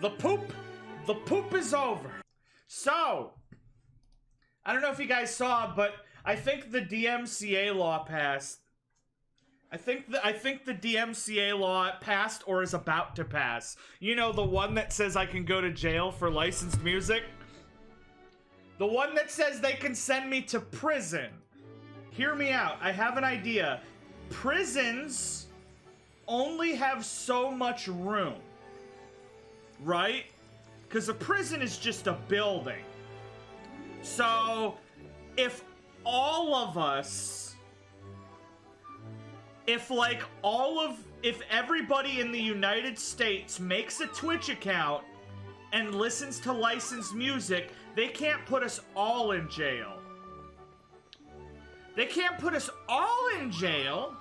The poop is over. So, I don't know if you guys saw, but I think the DMCA law passed. I think the DMCA law passed or is about to pass. You know, the one that says I can go to jail for licensed music? The one that says they can send me to prison. Hear me out. I have an idea. Prisons only have so much room, right? Because a prison is just a building. So, if all of us, if everybody in the United States makes a Twitch account and listens to licensed music, they can't put us all in jail. They can't put us all in jail.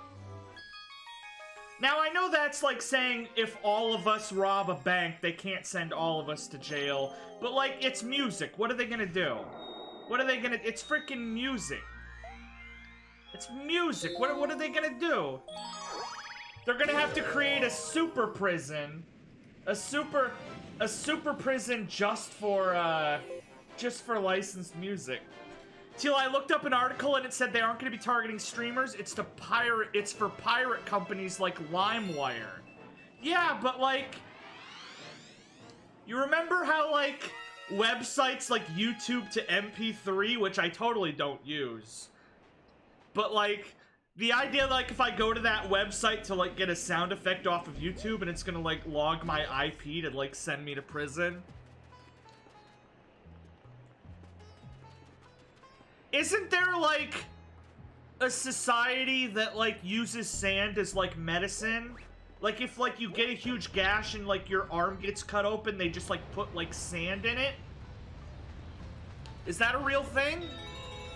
Now, I know that's like saying if all of us rob a bank, they can't send all of us to jail. But, like, it's music. What are they gonna do? What are they gonna... It's freaking music. It's music. What are they gonna do? They're gonna have to create a super prison. A super prison just for licensed music. Till I looked up an article and it said they aren't going to be targeting streamers. It's for pirate companies like LimeWire. Yeah, but like, you remember how like websites like YouTube to MP3, which I totally don't use, but like the idea like if I go to that website to like get a sound effect off of YouTube and it's gonna like log my IP to like send me to prison. Isn't there, like, a society that, like, uses sand as, like, medicine? Like, if, like, you get a huge gash and, like, your arm gets cut open, they just, like, put, like, sand in it? Is that a real thing?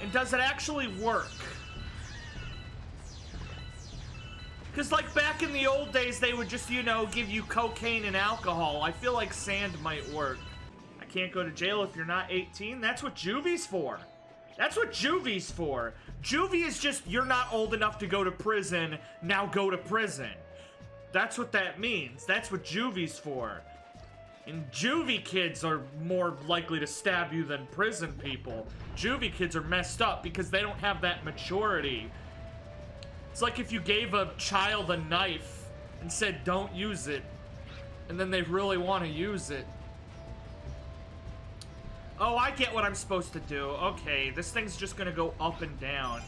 And does it actually work? Because, like, back in the old days, they would just, you know, give you cocaine and alcohol. I feel like sand might work. I can't go to jail if you're not 18? That's what juvy's for. That's what juvy's for. Juvie is just, you're not old enough to go to prison, now go to prison. That's what that means. That's what juvy's for. And juvie kids are more likely to stab you than prison people. Juvie kids are messed up because they don't have that maturity. It's like if you gave a child a knife and said, don't use it, and then they really want to use it. Oh, I get what I'm supposed to do. Okay, this thing's just gonna go up and down.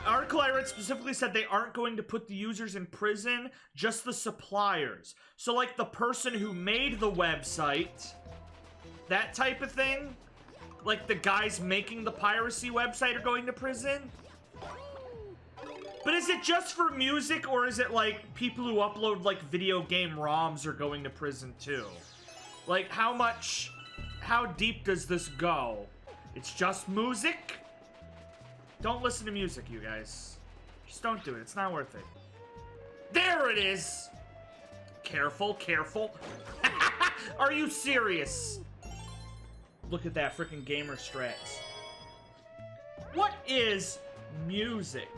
Article I read specifically said they aren't going to put the users in prison, just the suppliers. So, like, the person who made the website, that type of thing? Like, the guys making the piracy website are going to prison? But is it just for music, or is it, like, people who upload, like, video game ROMs are going to prison, too? Like, how deep does this go? It's just music? Don't listen to music, you guys. Just don't do it. It's not worth it. There it is! Careful, careful. Are you serious? Look at that freaking gamer strats. What is music?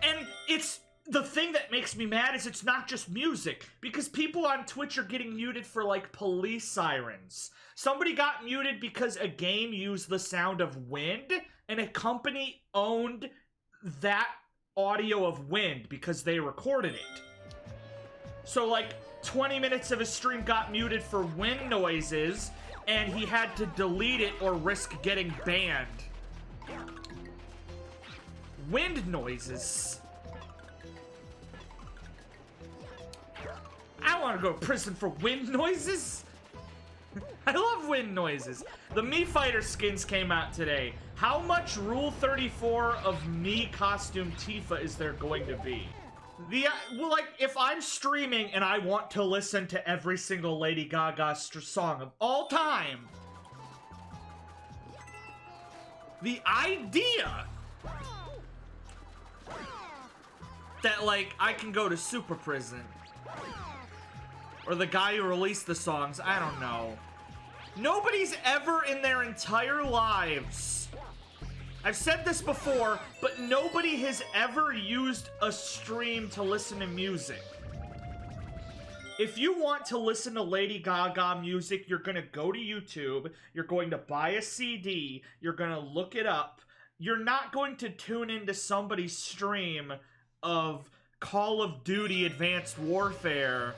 And it's... The thing that makes me mad is it's not just music, because people on Twitch are getting muted for, like, police sirens. Somebody got muted because a game used the sound of wind, and a company owned that audio of wind because they recorded it. So, like, 20 minutes of his stream got muted for wind noises, and he had to delete it or risk getting banned. Wind noises. I want to go to prison for wind noises. I love wind noises. The Mii Fighter skins came out today. How much Rule 34 of Mii costume Tifa is there going to be? Well, like, if I'm streaming and I want to listen to every single Lady Gaga song of all time, the idea that, like, I can go to super prison, or the guy who released the songs, I don't know. Nobody's ever in their entire lives, I've said this before, but nobody has ever used a stream to listen to music. If you want to listen to Lady Gaga music, you're gonna go to YouTube, you're going to buy a CD, you're gonna look it up. You're not going to tune into somebody's stream of Call of Duty Advanced Warfare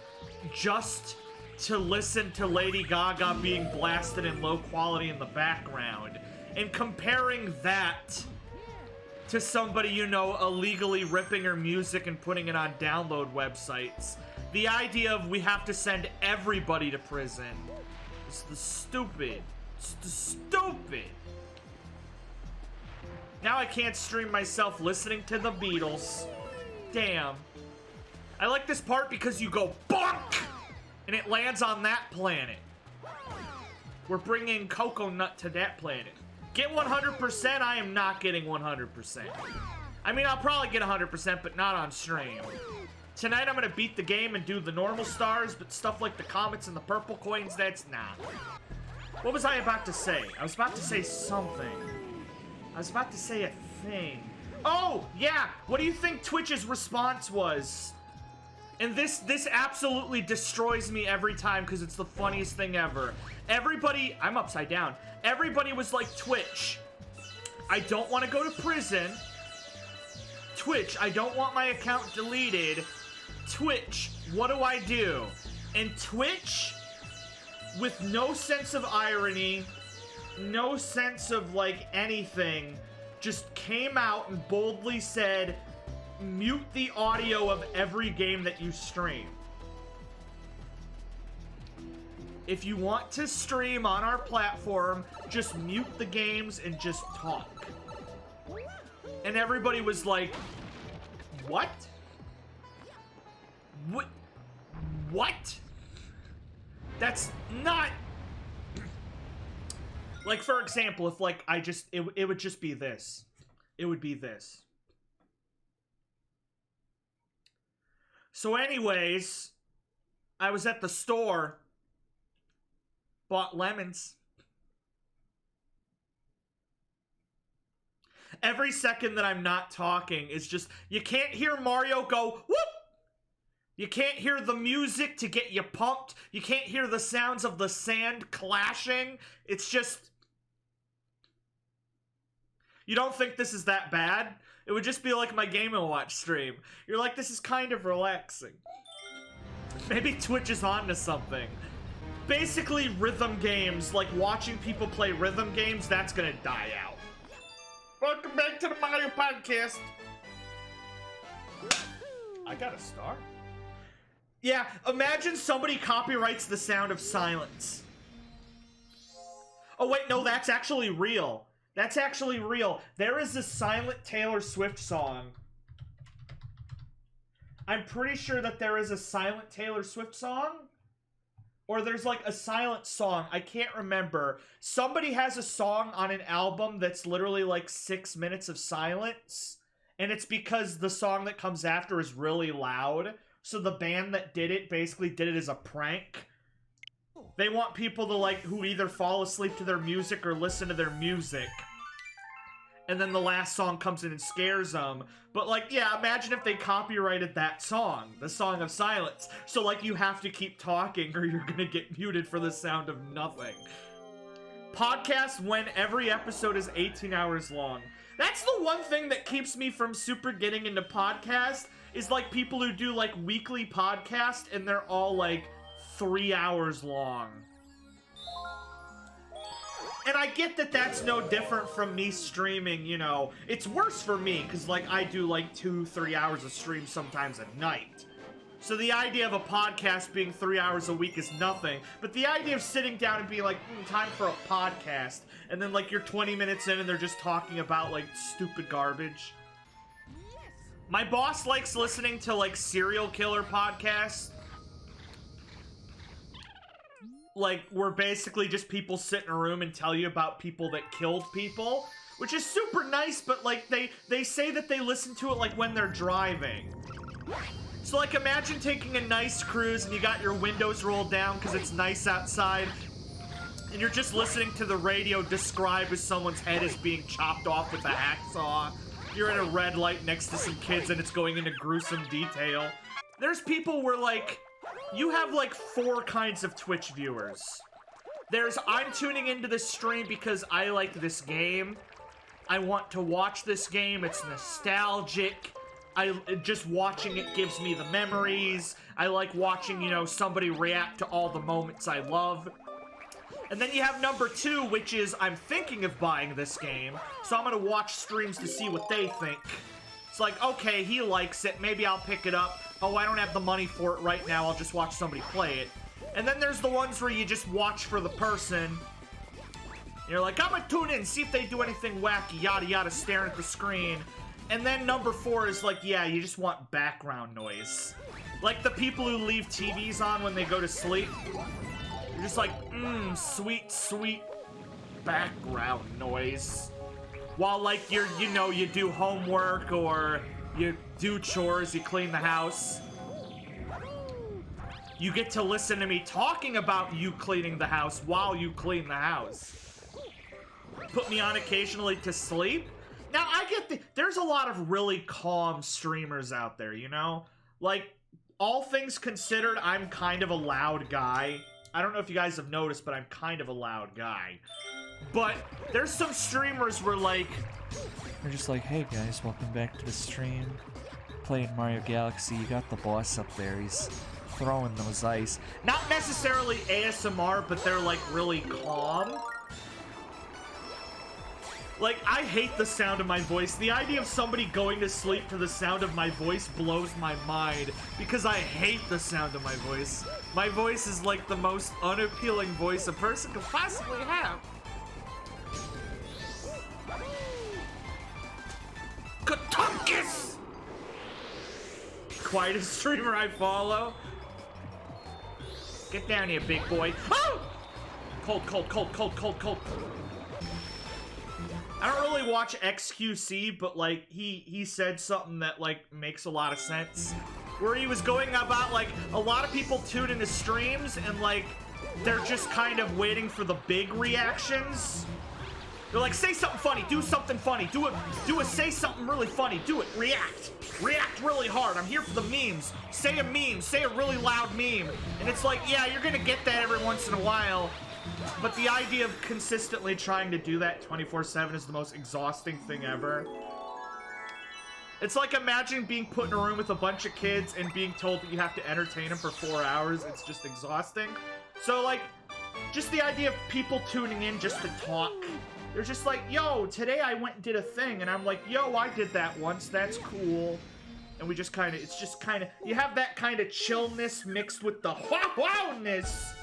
just to listen to Lady Gaga being blasted in low quality in the background. And comparing that to somebody, you know, illegally ripping her music and putting it on download websites. The idea of we have to send everybody to prison is the stupid. It's the stupid. Now I can't stream myself listening to the Beatles. Damn. I like this part because you go bonk and it lands on that planet. We're bringing Coconut to that planet. Get 100%? I am not getting 100%. I mean, I'll probably get 100%, but not on stream. Tonight I'm gonna beat the game and do the normal stars, but stuff like the comets and the purple coins, that's not. What was I about to say? I was about to say something. I was about to say a thing. Oh, yeah! What do you think Twitch's response was? And this absolutely destroys me every time because it's the funniest thing ever. Everybody, I'm upside down. Everybody was like, Twitch, I don't want to go to prison. Twitch, I don't want my account deleted. Twitch, what do I do? And Twitch, with no sense of irony, no sense of, like, anything, just came out and boldly said, mute the audio of every game that you stream. If you want to stream on our platform, just mute the games and just talk. And everybody was like, what? What? That's not... Like, for example, if, like, it would just be this. It would be this. So anyways, I was at the store, bought lemons. Every second that I'm not talking is just, you can't hear Mario go, whoop! You can't hear the music to get you pumped. You can't hear the sounds of the sand clashing. It's just... You don't think this is that bad? It would just be like my Game & Watch stream. You're like, this is kind of relaxing. Maybe Twitch is onto something. Basically, rhythm games, like watching people play rhythm games, that's gonna die out. Welcome back to the Mario Podcast. I got a star. Yeah, imagine somebody copyrights the sound of silence. Oh wait, no, that's actually real. That's actually real. There is a silent Taylor Swift song. I'm pretty sure that there is a silent Taylor Swift song. Or there's like a silent song. I can't remember. Somebody has a song on an album that's literally like 6 minutes of silence. And it's because the song that comes after is really loud. So the band that did it basically did it as a prank. They want people to, like, who either fall asleep to their music or listen to their music. And then the last song comes in and scares them. But, like, yeah, imagine if they copyrighted that song, the Song of Silence. So, like, you have to keep talking or you're gonna get muted for the sound of nothing. Podcast when every episode is 18 hours long. That's the one thing that keeps me from super getting into podcasts, is, like, people who do, like, weekly podcasts and they're all, like, 3 hours long. And I get that that's no different from me streaming, you know. It's worse for me, because, like, I do, like, 2-3 hours of stream sometimes at night. So the idea of a podcast being 3 hours a week is nothing. But the idea of sitting down and being like, time for a podcast. And then, like, you're 20 minutes in and they're just talking about, like, stupid garbage. My boss likes listening to, like, serial killer podcasts. Like, where basically just people sit in a room and tell you about people that killed people. Which is super nice, but, like, they say that they listen to it, like, when they're driving. So, like, imagine taking a nice cruise and you got your windows rolled down because it's nice outside. And you're just listening to the radio describe as someone's head is being chopped off with a hacksaw. You're at a red light next to some kids and it's going into gruesome detail. There's people where, like, you have like 4 kinds of Twitch viewers. There's, I'm tuning into this stream because I like this game. I want to watch this game. It's nostalgic. Just watching it gives me the memories. I like watching, you know, somebody react to all the moments I love. And then you have number 2, which is I'm thinking of buying this game, so I'm gonna watch streams to see what they think. It's like, okay, he likes it, maybe I'll pick it up. Oh, I don't have the money for it right now, I'll just watch somebody play it. And then there's the ones where you just watch for the person. You're like, I'm gonna tune in, see if they do anything wacky, yada yada, staring at the screen. And then number 4 is like, yeah, you just want background noise. Like the people who leave TVs on when they go to sleep. You're just like, sweet, sweet background noise. While like you know, you do homework or you do chores, you clean the house. You get to listen to me talking about you cleaning the house while you clean the house. Put me on occasionally to sleep. Now, I get there's a lot of really calm streamers out there, you know? Like, all things considered, I'm kind of a loud guy. I don't know if you guys have noticed, but I'm kind of a loud guy. But there's some streamers where, like... They're just like, hey guys, welcome back to the stream. Playing Mario Galaxy, you got the boss up there, he's throwing those ice. Not necessarily ASMR, but they're, like, really calm. Like, I hate the sound of my voice. The idea of somebody going to sleep to the sound of my voice blows my mind, because I hate the sound of my voice. My voice is like the most unappealing voice a person could possibly have. Katunkus! Quietest streamer I follow. Get down here, big boy. Oh! Cold, cold, cold, cold, cold, cold. I don't really watch XQC, but like he said something that like makes a lot of sense. Where he was going about like a lot of people tune into streams and like they're just kind of waiting for the big reactions. They're like, say something funny, do something funny, say something really funny, do it, react really hard. I'm here for the memes. Say a meme, say a really loud meme. And it's like, yeah, you're gonna get that every once in a while. But the idea of consistently trying to do that 24/7 is the most exhausting thing ever. It's like imagine being put in a room with a bunch of kids and being told that you have to entertain them for 4 hours. It's just exhausting. So like, just the idea of people tuning in just to talk. They're just like, yo, today I went and did a thing. And I'm like, yo, I did that once. That's cool. And we just kind of, it's just kind of, you have that kind of chillness mixed with the wow-ness.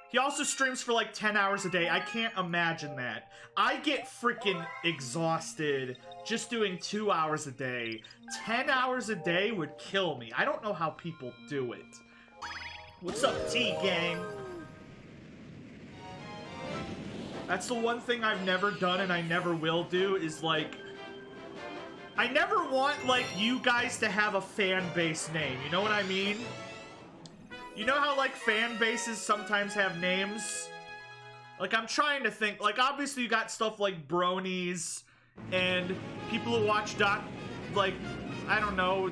He also streams for like 10 hours a day. I can't imagine that. I get freaking exhausted just doing 2 hours a day. 10 hours a day would kill me. I don't know how people do it. What's up, T-Gang? That's the one thing I've never done and I never will do is like... I never want like you guys to have a fan base name. You know what I mean? You know how, like, fan bases sometimes have names? Like, I'm trying to think. Like, obviously you got stuff like bronies and people who watch like, I don't know,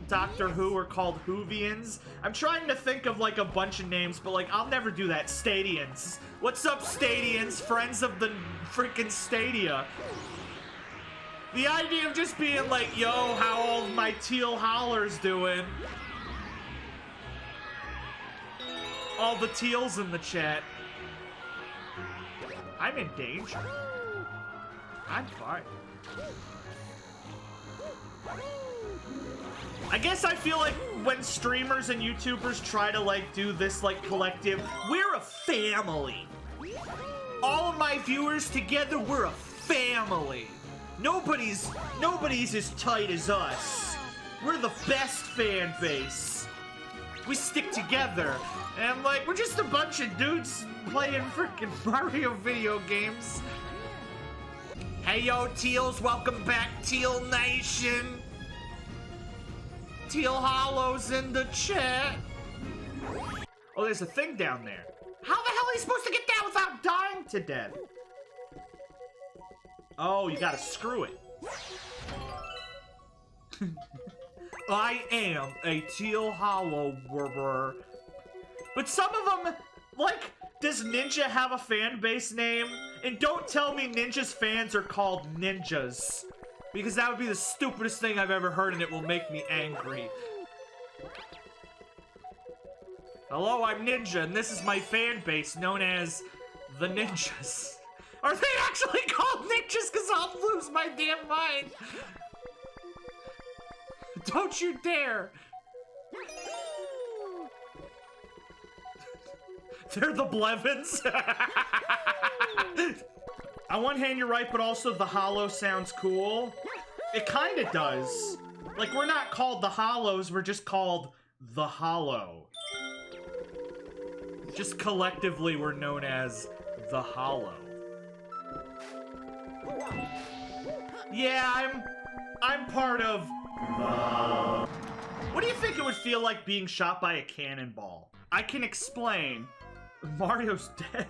Doctor Who are called Whovians. I'm trying to think of, like, a bunch of names, but, like, I'll never do that. Stadians. What's up, Stadians? Friends of the freaking Stadia. The idea of just being like, yo, how all my teal hollers doing? All the teals in the chat. I'm in danger. I'm fine. I guess I feel like when streamers and YouTubers try to like do this like collective, we're a family. All of my viewers together, we're a family. Nobody's as tight as us. We're the best fan base. We stick together. And I'm like, we're just a bunch of dudes playing freaking Mario video games. Hey yo, Teals, welcome back, Teal Nation. Teal Hollows in the chat. Oh, there's a thing down there. How the hell are you supposed to get down without dying to death? Oh, you gotta screw it. I am a teal hollower. But some of them, like, does Ninja have a fan base name? And don't tell me Ninja's fans are called ninjas. Because that would be the stupidest thing I've ever heard and it will make me angry. Hello, I'm Ninja, and this is my fan base known as the Ninjas. Are they actually called ninjas? Because I'll lose my damn mind. Don't you dare. They're the Blevins. On one hand, you're right, but also the hollow sounds cool. It kind of does. Like, we're not called the Hollows, we're just called the Hollow. Just collectively, we're known as the Hollow. Yeah, I'm part of the... What do you think it would feel like being shot by a cannonball? I can explain. Mario's dead.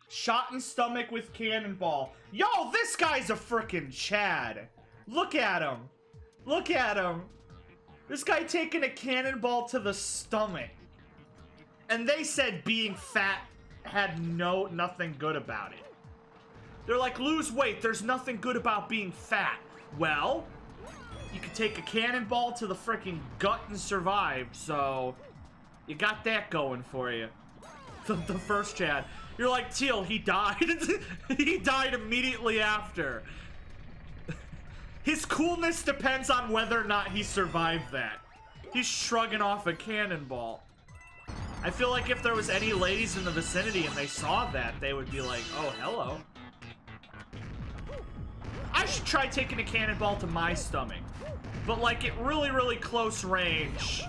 Shot in stomach with cannonball. Yo, this guy's a frickin' Chad. Look at him. Look at him. This guy taking a cannonball to the stomach. And they said being fat had nothing good about it. They're like, lose weight, there's nothing good about being fat. Well, you could take a cannonball to the freaking gut and survive, so you got that going for you. The first Chad. You're like, Teal, he died. He died immediately after. His coolness depends on whether or not he survived that. He's shrugging off a cannonball. I feel like if there was any ladies in the vicinity and they saw that, they would be like, oh, hello. I should try taking a cannonball to my stomach. But like at really, really close range.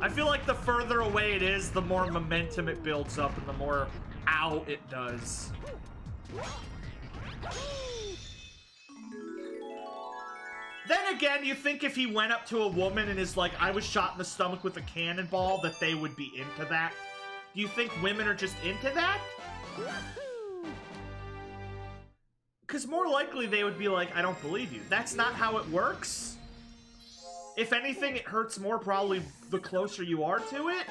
I feel like the further away it is, the more momentum it builds up and the more ow it does. Then again, you think if he went up to a woman and is like, I was shot in the stomach with a cannonball, that they would be into that? Do you think women are just into that? Because more likely they would be like, I don't believe you. That's not how it works. If anything, it hurts more probably the closer you are to it.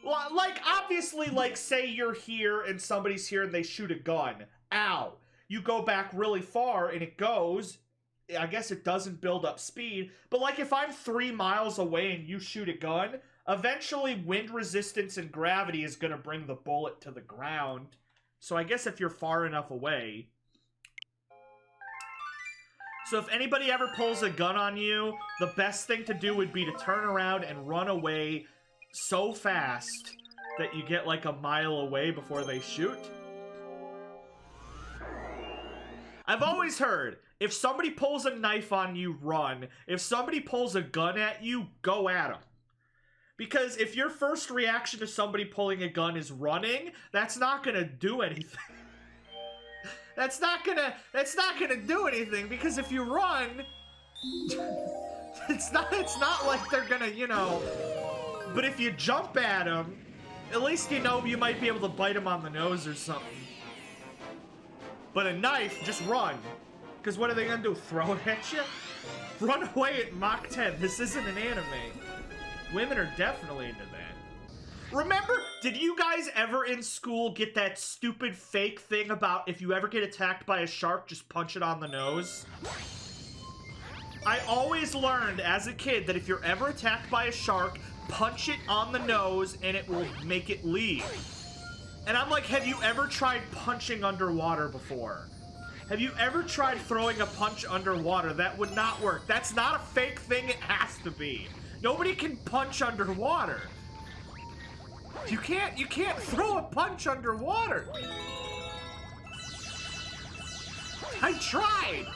Well, like, obviously, like, say you're here and somebody's here and they shoot a gun. Ow. You go back really far and it goes. I guess it doesn't build up speed. But, like, if I'm 3 miles away and you shoot a gun, eventually wind resistance and gravity is going to bring the bullet to the ground. So I guess if you're far enough away... So if anybody ever pulls a gun on you, the best thing to do would be to turn around and run away so fast that you get like a mile away before they shoot. I've always heard, if somebody pulls a knife on you, run. If somebody pulls a gun at you, go at them. Because if your first reaction to somebody pulling a gun is running, that's not gonna do anything. That's not gonna do anything, because if you run, it's not like they're gonna, you know. But if you jump at them, at least you know you might be able to bite them on the nose or something. But a knife, just run. Because what are they gonna do, throw it at you? Run away at Mach 10, this isn't an anime. Women are definitely into that. Remember, did you guys ever in school get that stupid fake thing about if you ever get attacked by a shark, just punch it on the nose? I always learned as a kid that if you're ever attacked by a shark, punch it on the nose and it will make it leave. And I'm like, have you ever tried punching underwater before? Have you ever tried throwing a punch underwater? That would not work. That's not a fake thing, it has to be. Nobody can punch underwater. You can't throw a punch underwater. I tried.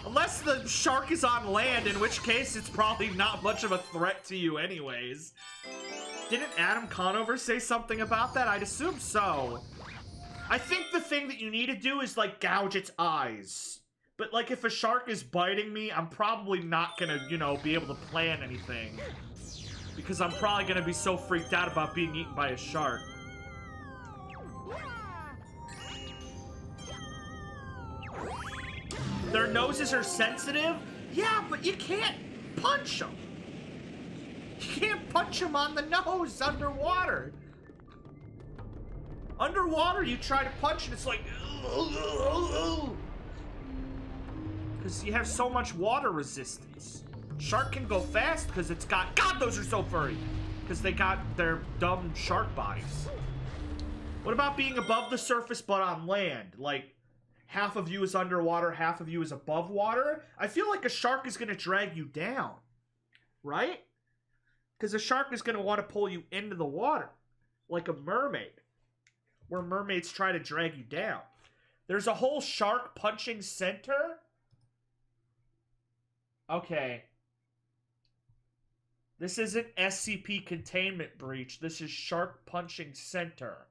Unless the shark is on land, in which case it's probably not much of a threat to you anyways. Didn't Adam Conover say something about that? I'd assume so. I think the thing that you need to do is, like, gouge its eyes. But, like, if a shark is biting me, I'm probably not gonna, you know, be able to plan anything. Because I'm probably gonna be so freaked out about being eaten by a shark. Their noses are sensitive? Yeah, but you can't punch them. You can't punch them on the nose underwater. Underwater, you try to punch and it's like... Because you have so much water resistance. Shark can go fast because it's got... God, those are so furry! Because they got their dumb shark bodies. What about being above the surface but on land? Like, half of you is underwater, half of you is above water? I feel like a shark is going to drag you down. Right? Because a shark is going to want to pull you into the water. Like a mermaid. Where mermaids try to drag you down. There's a whole shark punching center? Okay. This isn't SCP containment breach. This is shark punching center.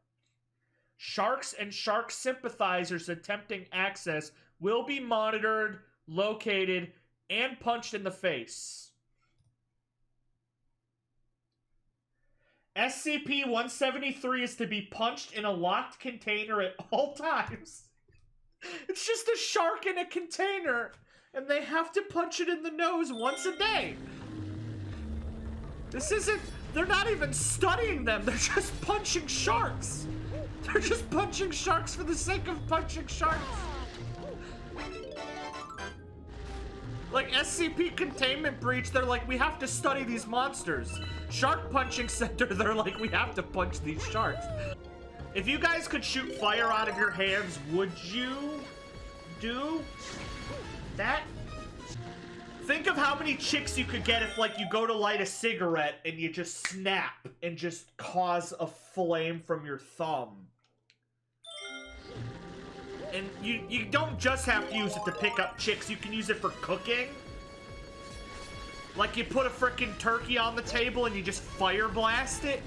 Sharks and shark sympathizers attempting access will be monitored, located, and punched in the face. SCP-173 is to be punched in a locked container at all times. It's just a shark in a container, and they have to punch it in the nose once a day. This isn't... They're not even studying them. They're just punching sharks. They're just punching sharks for the sake of punching sharks. Like, SCP containment breach, they're like, we have to study these monsters. Shark punching center, they're like, we have to punch these sharks. If you guys could shoot fire out of your hands, would you do that? Think of how many chicks you could get if, like, you go to light a cigarette and you just snap and just cause a flame from your thumb. And you don't just have to use it to pick up chicks, you can use it for cooking. Like you put a frickin' turkey on the table and you just fire blast it.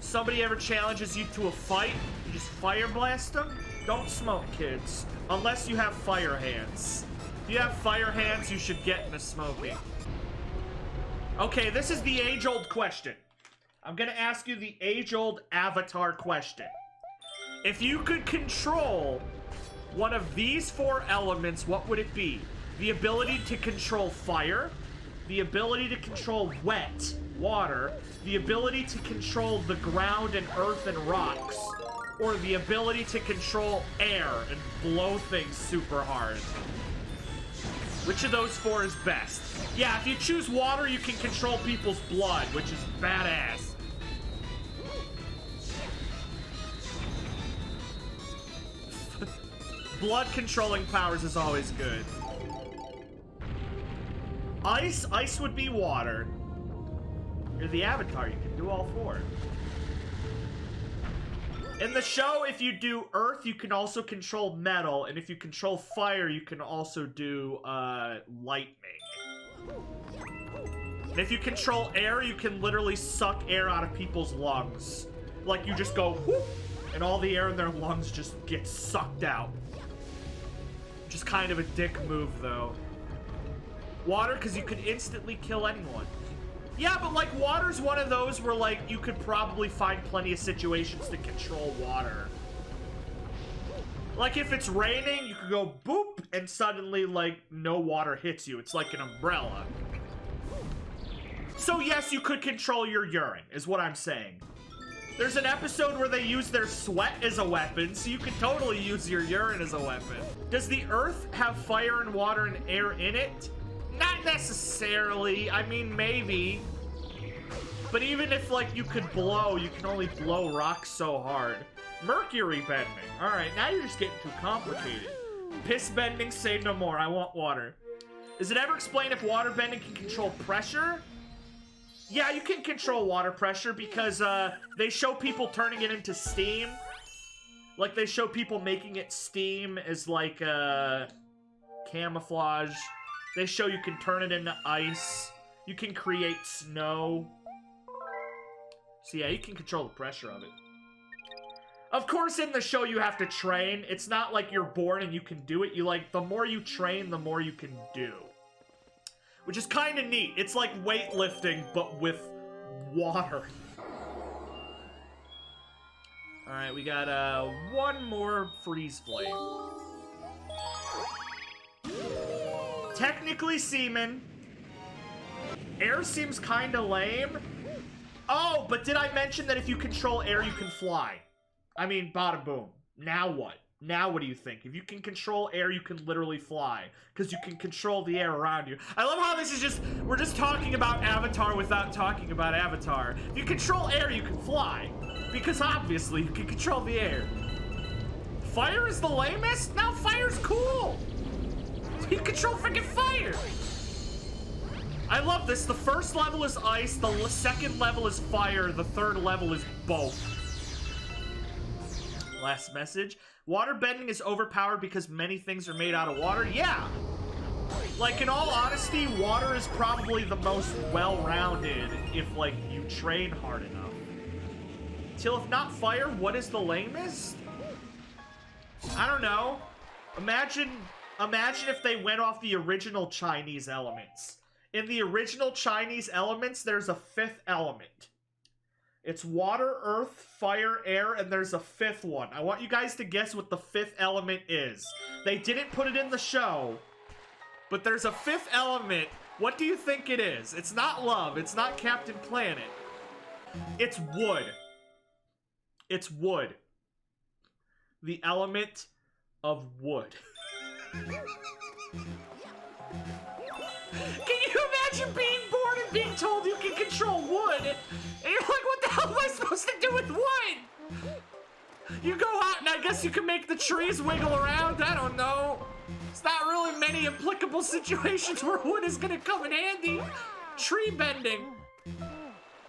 Somebody ever challenges you to a fight, you just fire blast them. Don't smoke, kids, unless you have fire hands. If you have fire hands, you should get into smoking. Okay, this is the age-old question. I'm gonna ask you the age-old Avatar question. If you could control one of these 4 elements, what would it be? The ability to control fire, the ability to control wet, water, the ability to control the ground and earth and rocks, or the ability to control air and blow things super hard. Which of those 4 is best? Yeah, if you choose water, you can control people's blood, which is badass. Blood controlling powers is always good. Ice would be water. You're the Avatar, you can do all 4. In the show, if you do earth, you can also control metal, and if you control fire, you can also do, lightning. And if you control air, you can literally suck air out of people's lungs. Like, you just go, whoop, and all the air in their lungs just gets sucked out. Just kind of a dick move, though. Water, because you could instantly kill anyone. Yeah, but, like, water's one of those where, like, you could probably find plenty of situations to control water. Like, if it's raining, you could go boop, and suddenly, like, no water hits you. It's like an umbrella. So, yes, you could control your urine, is what I'm saying. There's an episode where they use their sweat as a weapon, so you could totally use your urine as a weapon. Does the earth have fire and water and air in it? Not necessarily. I mean, maybe. But even if, like, you could blow, you can only blow rocks so hard. Mercury bending. Alright, now you're just getting too complicated. Piss bending, say no more. I want water. Is it ever explained if water bending can control pressure? Yeah, you can control water pressure because, they show people turning it into steam. Like, they show people making it steam as, like, camouflage. They show you can turn it into ice. You can create snow. So yeah, you can control the pressure of it. Of course, in the show, you have to train. It's not like you're born and you can do it. You, like, the more you train, the more you can do. Which is kind of neat. It's like weightlifting, but with water. Alright, we got, one more freeze flame. technically semen. Air seems kind of lame. Oh, but did I mention that if you control air, you can fly? I mean, bada boom. Now what? Now what do you think? If you can control air, you can literally fly. Because you can control the air around you. I love how this is just... We're just talking about Avatar without talking about Avatar. If you control air, you can fly. Because obviously, you can control the air. Fire is the lamest? No, fire's cool! You control freaking fire! I love this. The first level is ice, the second level is fire, the third level is both. Last message. Water bending is overpowered because many things are made out of water. Yeah! Like, in all honesty, water is probably the most well-rounded if, like, you train hard enough. Till if not fire, what is the lamest? I don't know. Imagine if they went off the original Chinese elements. In the original Chinese elements, there's a fifth element. It's water, earth, fire, air, and there's a fifth one. I want you guys to guess what the fifth element is. They didn't put it in the show, but there's a fifth element. What do you think it is? It's not love. It's not Captain Planet. It's wood. It's wood. The element of wood. Can you imagine being born and being told you can control wood? And you're like, what the hell am I supposed to do with wood? You go out and I guess you can make the trees wiggle around. I don't know. It's not really many applicable situations where wood is gonna come in handy. Tree bending.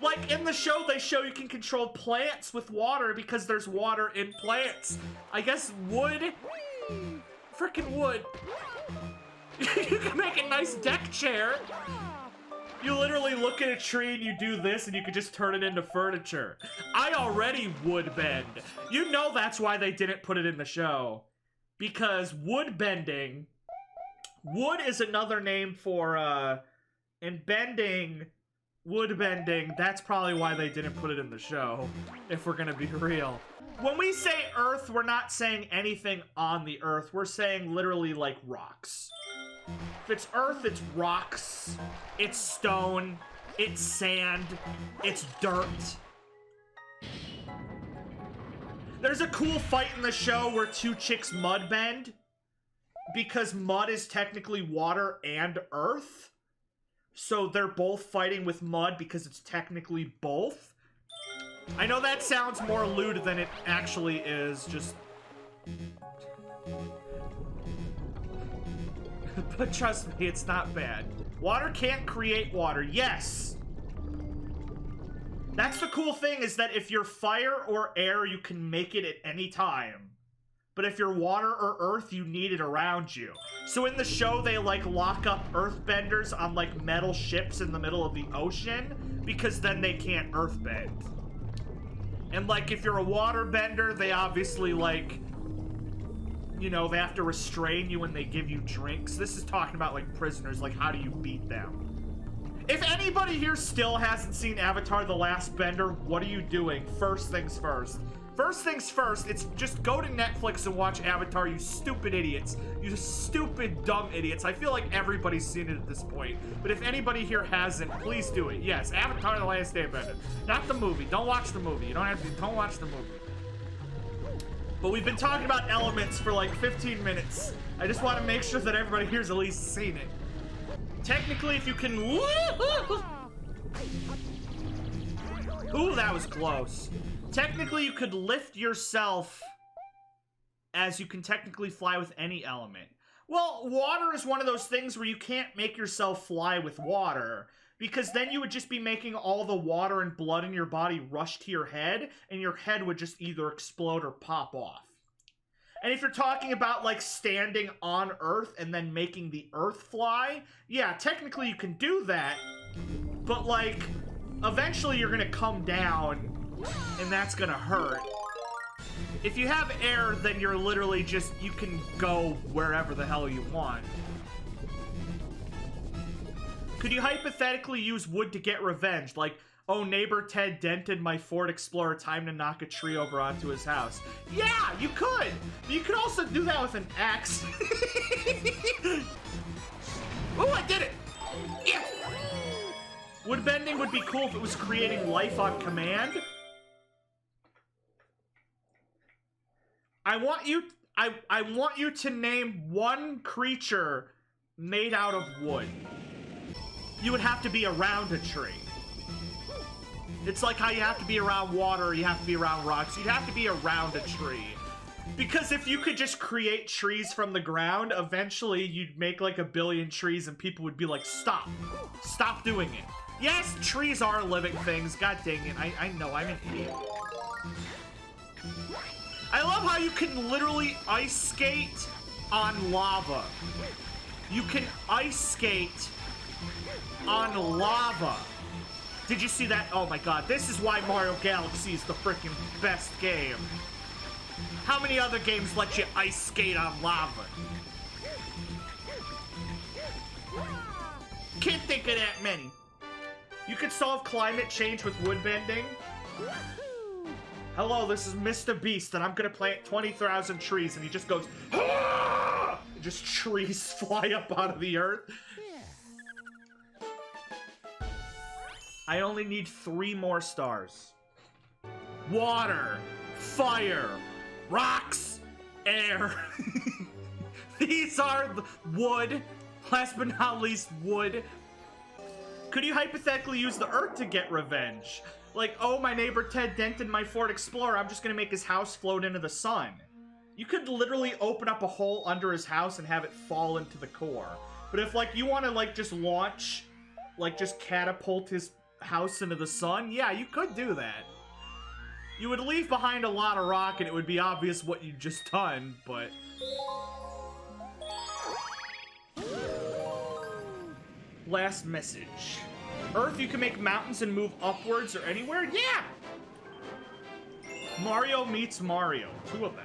Like in the show, they show you can control plants with water because there's water in plants. I guess wood. Frickin' wood. You can make a nice deck chair. You literally look at a tree and you do this and you can just turn it into furniture. I already wood bend. You know that's why they didn't put it in the show. Because wood bending... Wood is another name for, and bending... Wood bending, that's probably why they didn't put it in the show, if we're gonna be real. When we say earth, we're not saying anything on the earth. We're saying literally like rocks. If it's earth, it's rocks, it's stone, it's sand, it's dirt. There's a cool fight in the show where two chicks mud bend because mud is technically water and earth. So they're both fighting with mud because it's technically both. I know that sounds more lewd than it actually is, just... But trust me, it's not bad. Water can't create water. Yes! That's the cool thing, is that if you're fire or air, you can make it at any time. But if you're water or earth, you need it around you. So in the show, they, like, lock up earthbenders on, like, metal ships in the middle of the ocean, because then they can't earthbend. And, like, if you're a waterbender, they obviously, like, you know, they have to restrain you when they give you drinks. This is talking about, like, prisoners, like, how do you beat them? If anybody here still hasn't seen Avatar: The Last Bender, what are you doing? First things first. First things first, it's just go to Netflix and watch Avatar, you stupid idiots. You stupid, dumb idiots. I feel like everybody's seen it at this point. But if anybody here hasn't, please do it. Yes, Avatar: The Last Airbender. Not the movie. Don't watch the movie. You don't have to, don't watch the movie. But we've been talking about elements for like 15 minutes. I just want to make sure that everybody here's at least seen it. Technically, if you can... Ooh, that was close. Technically, you could lift yourself as you can technically fly with any element. Well, water is one of those things where you can't make yourself fly with water, because then you would just be making all the water and blood in your body rush to your head, and your head would just either explode or pop off. And if you're talking about, like, standing on Earth and then making the Earth fly, yeah, technically you can do that, but, like, eventually you're gonna come down, and that's gonna hurt. If you have air, then you're literally just, you can go wherever the hell you want. Could you hypothetically use wood to get revenge? Like, oh, neighbor Ted dented my Ford Explorer, time to knock a tree over onto his house. Yeah, you could! You could also do that with an axe. Ooh, I did it! Yeah! Woodbending would be cool if it was creating life on command. I want you to name one creature made out of wood. You would have to be around a tree. It's like how you have to be around water, or you have to be around rocks. You'd have to be around a tree. Because if you could just create trees from the ground, eventually you'd make like 1 billion trees and people would be like, stop. Stop doing it. Yes, trees are living things. God dang it. I know, I'm an idiot. I love how you can literally ice skate on lava. You can ice skate on lava. Did you see that? Oh my god, this is why Mario Galaxy is the freaking best game. How many other games let you ice skate on lava? Can't think of that many. You could solve climate change with woodbending. Hello, this is Mr. Beast, and I'm gonna plant 20,000 trees, and he just goes, ah! Just trees fly up out of the earth. I only need 3 more stars. Water, fire, rocks, air. These are the wood. Last but not least, wood. Could you hypothetically use the earth to get revenge? Like, oh, my neighbor Ted dented my Ford Explorer, I'm just gonna make his house float into the sun. You could literally open up a hole under his house and have it fall into the core. But if, like, you want to, like, just launch, like, just catapult his house into the sun, yeah, you could do that. You would leave behind a lot of rock and it would be obvious what you'd just done, but... Last message. Earth, you can make mountains and move upwards or anywhere? Yeah! Mario meets Mario. 2 of them.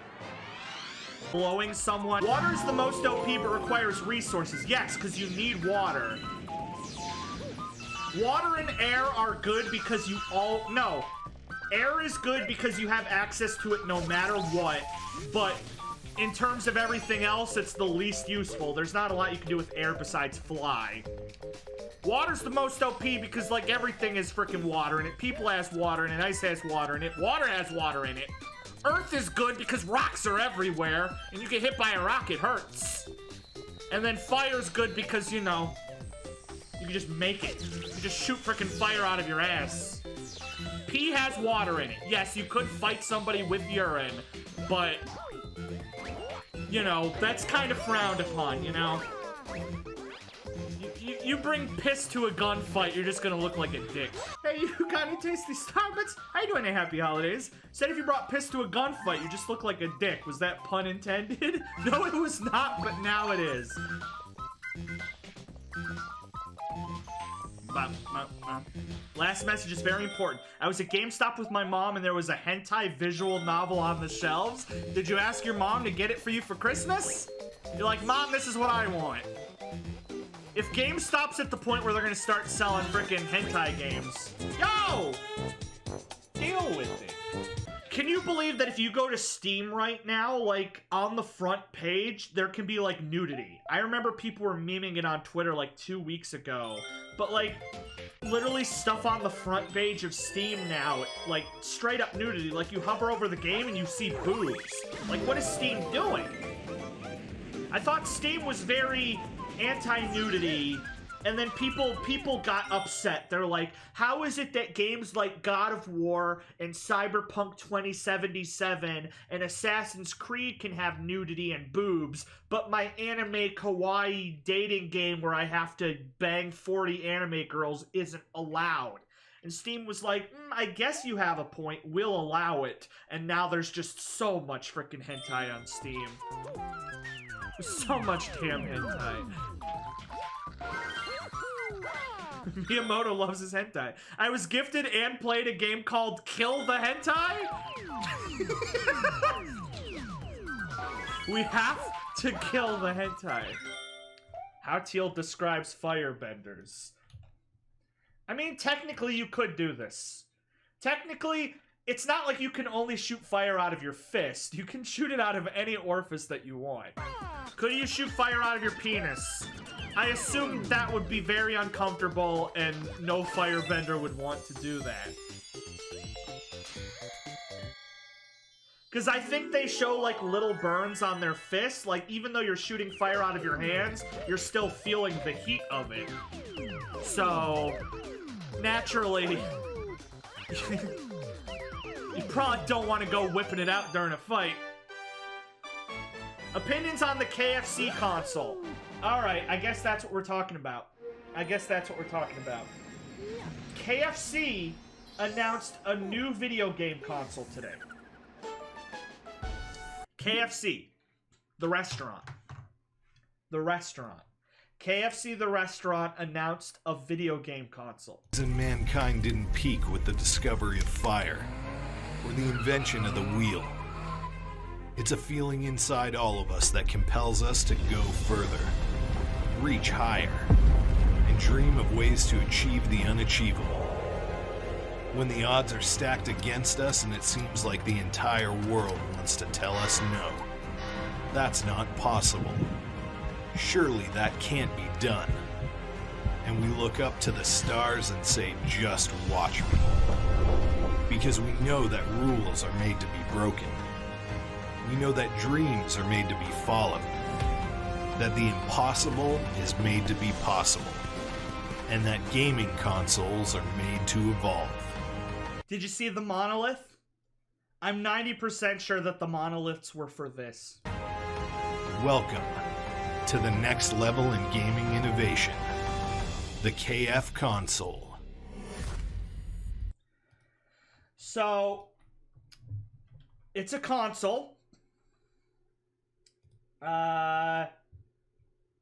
Blowing someone. Water is the most OP but requires resources. Yes, because you need water. Water and air are good because you all... No. Air is good because you have access to it no matter what, but in terms of everything else, it's the least useful. There's not a lot you can do with air besides fly. Water's the most OP because, like, everything is freaking water in it. People has water in it. Ice has water in it. Water has water in it. Earth is good because rocks are everywhere, and you get hit by a rock, it hurts. And then fire's good because, you know, you can just make it. You can just shoot freaking fire out of your ass. Pee has water in it. Yes, you could fight somebody with urine, but, you know, that's kind of frowned upon, you know? You bring piss to a gunfight, you're just gonna look like a dick. Hey, you got any tasty Starbucks? How you doing, happy holidays? Said if you brought piss to a gunfight, you just look like a dick. Was that pun intended? No, it was not, but now it is. Last message is very important. I was at GameStop with my mom and there was a hentai visual novel on the shelves. Did you ask your mom to get it for you for Christmas? You're like, Mom, this is what I want. If GameStop's at the point where they're gonna start selling frickin' hentai games, yo! Deal with it. Can you believe that if you go to Steam right now, like, on the front page, there can be, like, nudity? I remember people were memeing it on Twitter, like, 2 weeks ago. But, like, literally stuff on the front page of Steam now, like, straight up nudity. Like, you hover over the game and you see boobs. Like, what is Steam doing? I thought Steam was very anti-nudity, and then people got upset. They're like, how is it that games like God of War and Cyberpunk 2077 and Assassin's Creed can have nudity and boobs, but my anime kawaii dating game where I have to bang 40 anime girls isn't allowed? And Steam was like, I guess you have a point, we'll allow it. And now there's just so much freaking hentai on Steam. So much damn hentai. Miyamoto loves his hentai. I was gifted and played a game called Kill the Hentai? We have to kill the hentai. How Teal describes firebenders. I mean, technically you could do this. Technically, it's not like you can only shoot fire out of your fist. You can shoot it out of any orifice that you want. Could you shoot fire out of your penis? I assume that would be very uncomfortable and no firebender would want to do that. Because I think they show, like, little burns on their fists. Like, even though you're shooting fire out of your hands, you're still feeling the heat of it. So, naturally, you probably don't want to go whipping it out during a fight. Opinions on the KFC console. Alright, I guess that's what we're talking about. KFC announced a new video game console today. KFC, the restaurant. KFC, the restaurant, announced a video game console. And mankind didn't peak with the discovery of fire, or the invention of the wheel. It's a feeling inside all of us that compels us to go further, reach higher, and dream of ways to achieve the unachievable. When the odds are stacked against us and it seems like the entire world wants to tell us no, that's not possible. Surely that can't be done. And we look up to the stars and say, just watch me. Because we know that rules are made to be broken. We know that dreams are made to be followed. That the impossible is made to be possible. And that gaming consoles are made to evolve. Did you see the monolith? I'm 90% sure that the monoliths were for this. Welcome to the next level in gaming innovation. The KF Console. So, it's a console.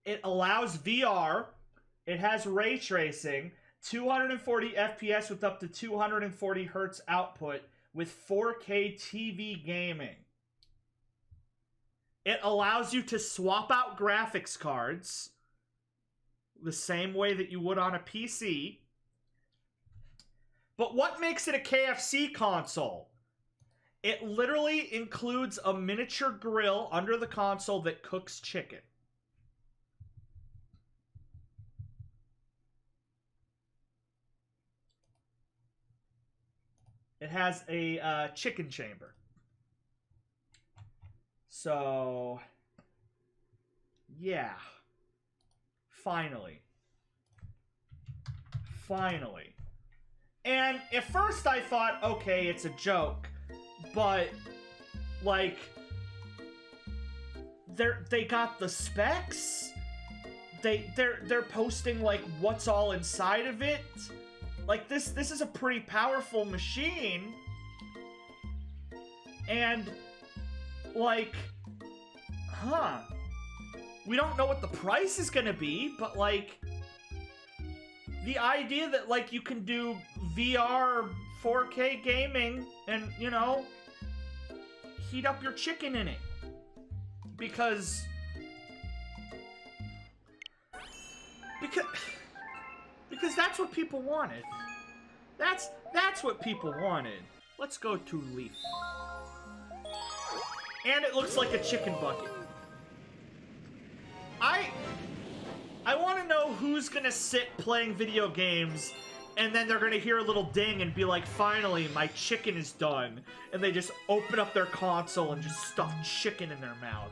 It allows VR. It has ray tracing, 240 FPS with up to 240 hertz output with 4K TV gaming. It allows you to swap out graphics cards the same way that you would on a PC. But what makes it a KFC console? It literally includes a miniature grill under the console that cooks chicken. It has a chicken chamber. So, yeah. Finally. And at first I thought, okay, it's a joke. But, like, they got the specs. They're posting, like, what's all inside of it. Like, this is a pretty powerful machine. And, like, we don't know what the price is gonna be, but, like, the idea that, like, you can do VR 4K gaming and, you know, heat up your chicken in it. Because that's what people wanted. That's what people wanted. Let's go to Leaf. And it looks like a chicken bucket. I want to know who's gonna sit playing video games and then they're gonna hear a little ding and be like, finally, my chicken is done. And they just open up their console and just stuff chicken in their mouth.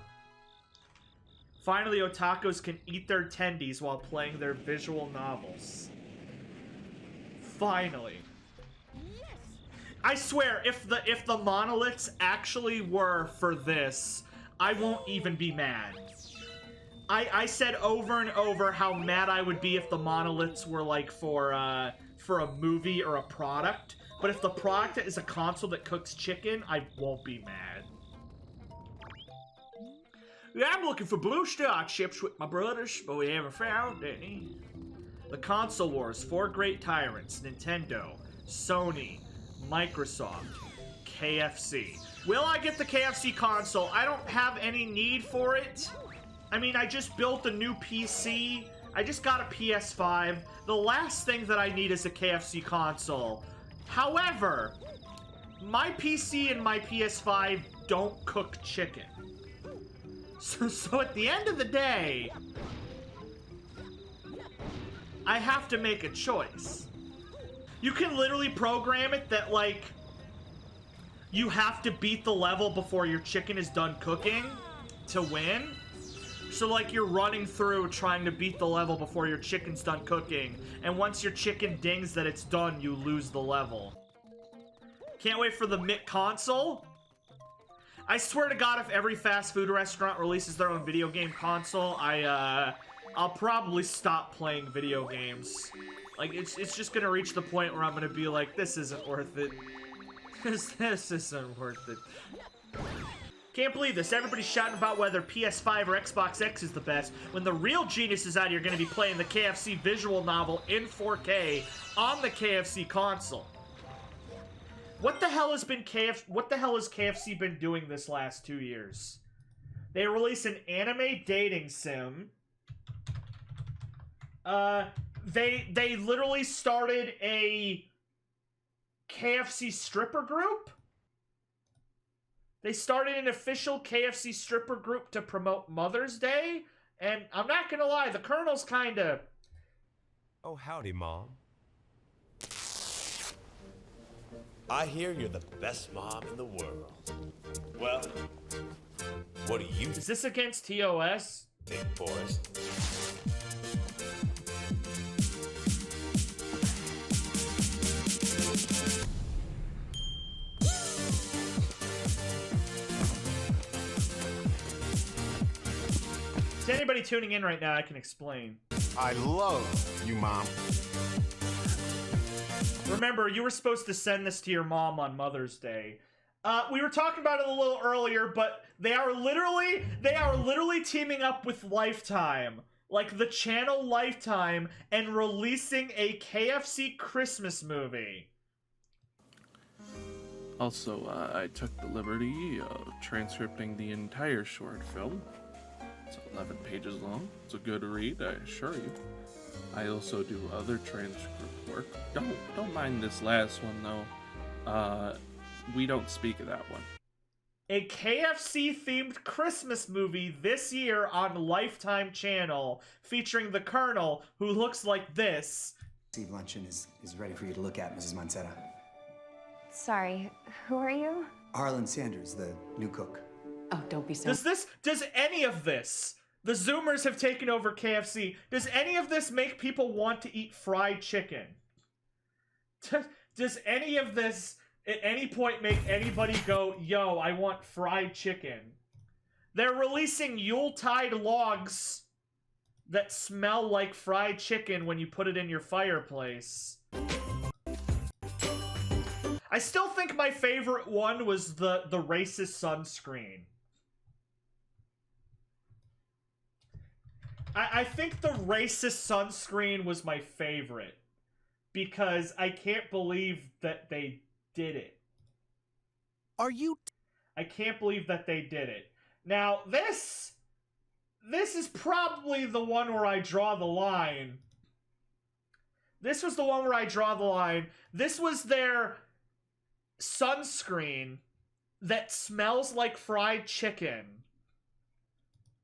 Finally, otakus can eat their tendies while playing their visual novels. Finally. I swear, if the monoliths actually were for this, I won't even be mad. I said over and over how mad I would be if the monoliths were like for a movie or a product. But if the product is a console that cooks chicken, I won't be mad. Yeah, I'm looking for Blue Star chips with my brothers, but we haven't found any. The Console Wars, 4 great tyrants, Nintendo, Sony, Microsoft, KFC. Will I get the KFC console? I don't have any need for it. I mean, I just built a new PC. I just got a PS5. The last thing that I need is a KFC console. However, my PC and my PS5 don't cook chicken. So at the end of the day, I have to make a choice. You can literally program it that, like, you have to beat the level before your chicken is done cooking to win. So, like, you're running through trying to beat the level before your chicken's done cooking, and once your chicken dings that it's done, you lose the level. Can't wait for the Mitt console. I swear to God, if every fast food restaurant releases their own video game console, I'll probably stop playing video games. Like, it's just gonna reach the point where I'm gonna be like, this isn't worth it. This isn't worth it. Can't believe this. Everybody's shouting about whether PS5 or Xbox X is the best, when the real geniuses out here are going to be playing the KFC visual novel in 4K on the KFC console. What the hell has KFC been doing this last 2 years? They released an anime dating sim. They literally started a KFC stripper group. They started an official KFC stripper group to promote Mother's Day, and I'm not gonna lie, the Colonel's kinda... Oh, howdy, Mom. I hear you're the best mom in the world. Well, what do you Is this against TOS? think, Forrest? To anybody tuning in right now, I can explain. I love you, Mom. Remember, you were supposed to send this to your mom on Mother's Day. We were talking about it a little earlier, but they are literally teaming up with Lifetime, like the channel Lifetime, and releasing a KFC Christmas movie. Also, I took the liberty of transcripting the entire short film. It's 11 pages long. It's a good read, I assure you. I also do other transcript work. Don't mind this last one though. We don't speak of that one. A KFC themed Christmas movie this year on Lifetime channel featuring the Colonel, who looks like this. Steve luncheon is ready for you to look at, Mrs. Mancetta. Sorry, who are you? Harlan Sanders, the new cook. Oh, don't be so... Does any of this, the Zoomers have taken over KFC, does any of this make people want to eat fried chicken? Does any of this at any point make anybody go, yo, I want fried chicken? They're releasing Yuletide logs that smell like fried chicken when you put it in your fireplace. I still think my favorite one was the racist sunscreen. I think the racist sunscreen was my favorite because I can't believe that they did it. Are you... I can't believe that they did it. Now, this is probably the one where I draw the line. This was the one where I draw the line. This was their sunscreen that smells like fried chicken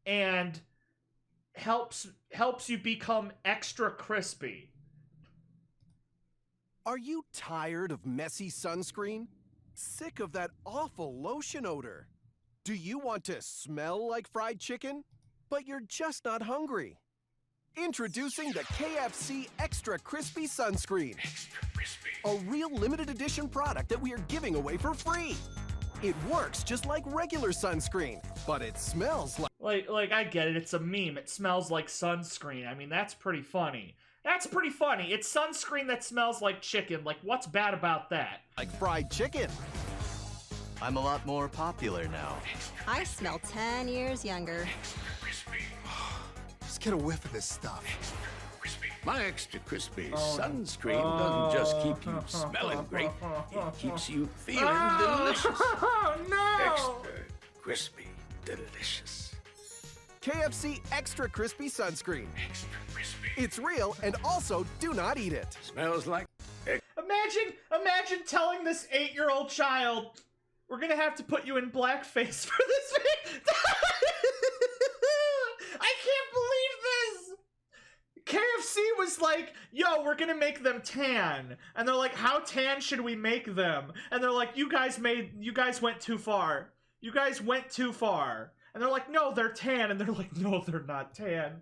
and helps you become extra crispy. Are you tired of messy sunscreen? Sick of that awful lotion odor? Do you want to smell like fried chicken, but you're just not hungry? Introducing the KFC Extra Crispy Sunscreen. Extra crispy. A real limited edition product that we are giving away for free. It works just like regular sunscreen, but it smells like I get it, it's a meme. It smells like sunscreen. I mean, that's pretty funny. That's pretty funny. It's sunscreen that smells like chicken. Like, what's bad about that? like fried chicken. I'm a lot more popular now. I smell 10 years younger. Just get a whiff of this stuff. My Extra Crispy sunscreen doesn't just keep you smelling great, it keeps you feeling delicious. Oh, no! Extra Crispy Delicious. KFC Extra Crispy Sunscreen. Extra crispy. It's real, and also do not eat it. Smells like... Imagine telling this 8-year-old child, we're gonna have to put you in blackface for this video. I can't believe this! KFC was like, yo, we're gonna make them tan. And they're like, how tan should we make them? And they're like, you guys went too far. You guys went too far. And they're like, no, they're tan. And they're like, no, they're not tan.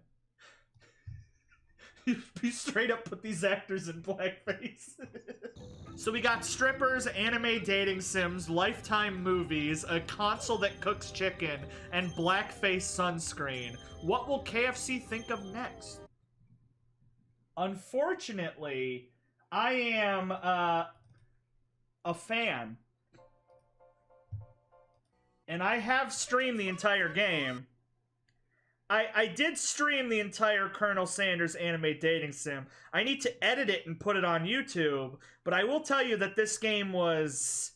You straight up put these actors in blackface. So we got strippers, anime dating sims, Lifetime movies, a console that cooks chicken, and blackface sunscreen. What will KFC think of next? Unfortunately, I am a fan. And I have streamed the entire game. I did stream the entire Colonel Sanders anime dating sim. I need to edit it and put it on YouTube, but I will tell you that this game was...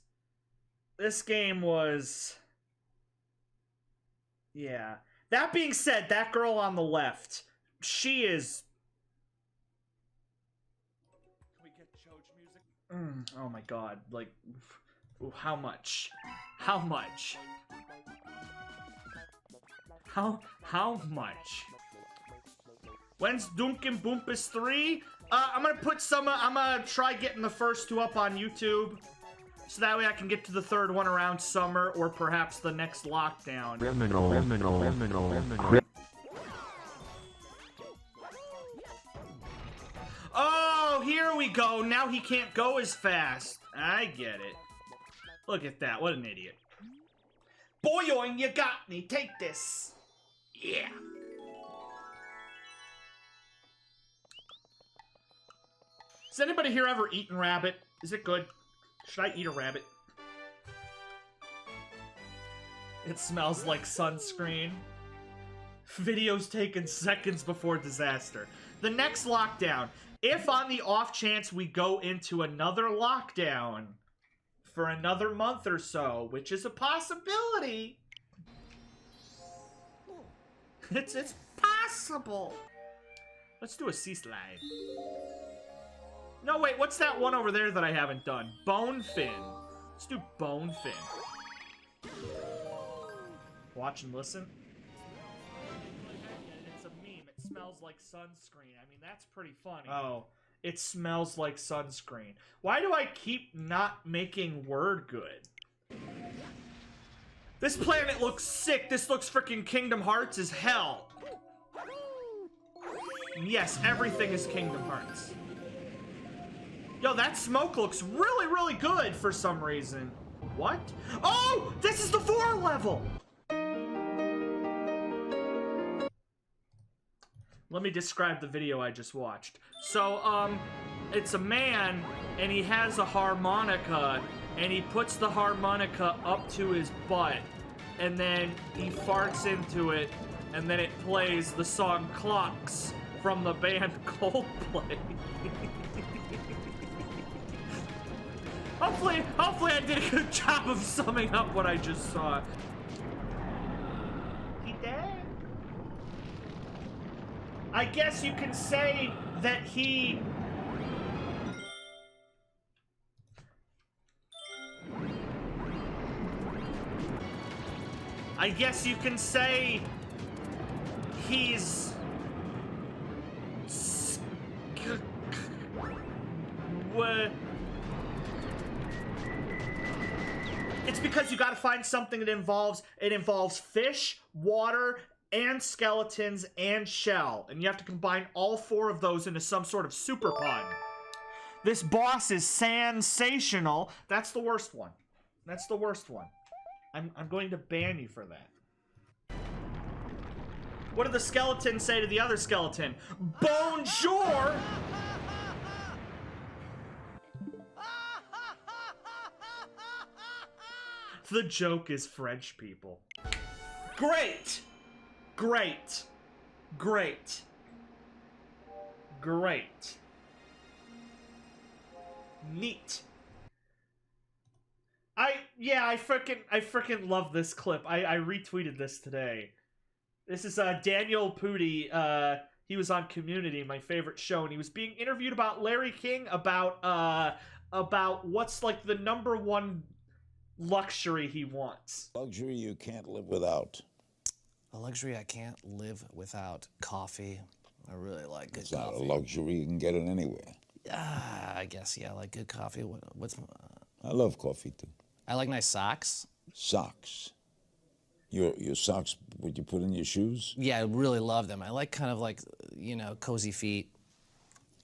Yeah. That being said, that girl on the left, she is... Can we get Choge music? Oh my god, like, how much? How much? How much? When's Dunkin' Boompus 3? I'm gonna put some, I'm gonna try getting the first two up on YouTube. So that way I can get to the third one around summer or perhaps the next lockdown. Oh, here we go. Now he can't go as fast. I get it. Look at that. What an idiot. Boyoing, you got me. Take this. Yeah. Has anybody here ever eaten rabbit? Is it good? Should I eat a rabbit? It smells like sunscreen. Videos taken seconds before disaster. The next lockdown. If on the off chance we go into another lockdown for another month or so, which is a possibility. It's possible. Let's do a sea slide. No, wait, what's that one over there that I haven't done? Bone fin. Let's do bone fin. Watch and listen. It's a meme. It smells like sunscreen. I mean, that's pretty funny. Oh, it smells like sunscreen. Why do I keep not making word good? This planet looks sick. This looks freaking Kingdom Hearts as hell. Yes, everything is Kingdom Hearts. Yo, that smoke looks really, really good for some reason. What? Oh, this is the 4 level. Let me describe the video I just watched. So, it's a man, and he has a harmonica, and he puts the harmonica up to his butt, and then he farts into it, and then it plays the song Clocks from the band Coldplay. Hopefully I did a good job of summing up what I just saw. He dead? I guess you can say that he... I guess you can say he's... What? It's because you gotta find something that involves fish, water, and skeletons, and shell. And you have to combine all 4 of those into some sort of super pun. This boss is sensational. That's the worst one. That's the worst one. I'm going to ban you for that. What did the skeleton say to the other skeleton? Bonjour! The joke is French people. Great! Great. Great. Great. Neat. I freaking love this clip. I retweeted this today. This is Daniel Pudi. He was on Community, my favorite show, and he was being interviewed about Larry King about what's like the #1 luxury he wants. Luxury you can't live without. A luxury I can't live without. Coffee. I really like good It's not coffee. a luxury. You can get it anywhere. I guess, yeah, I like good coffee. What's... I love coffee, too. I like nice socks. Socks. Your socks, what you put in your shoes? Yeah, I really love them. I like kind of like, you know, cozy feet.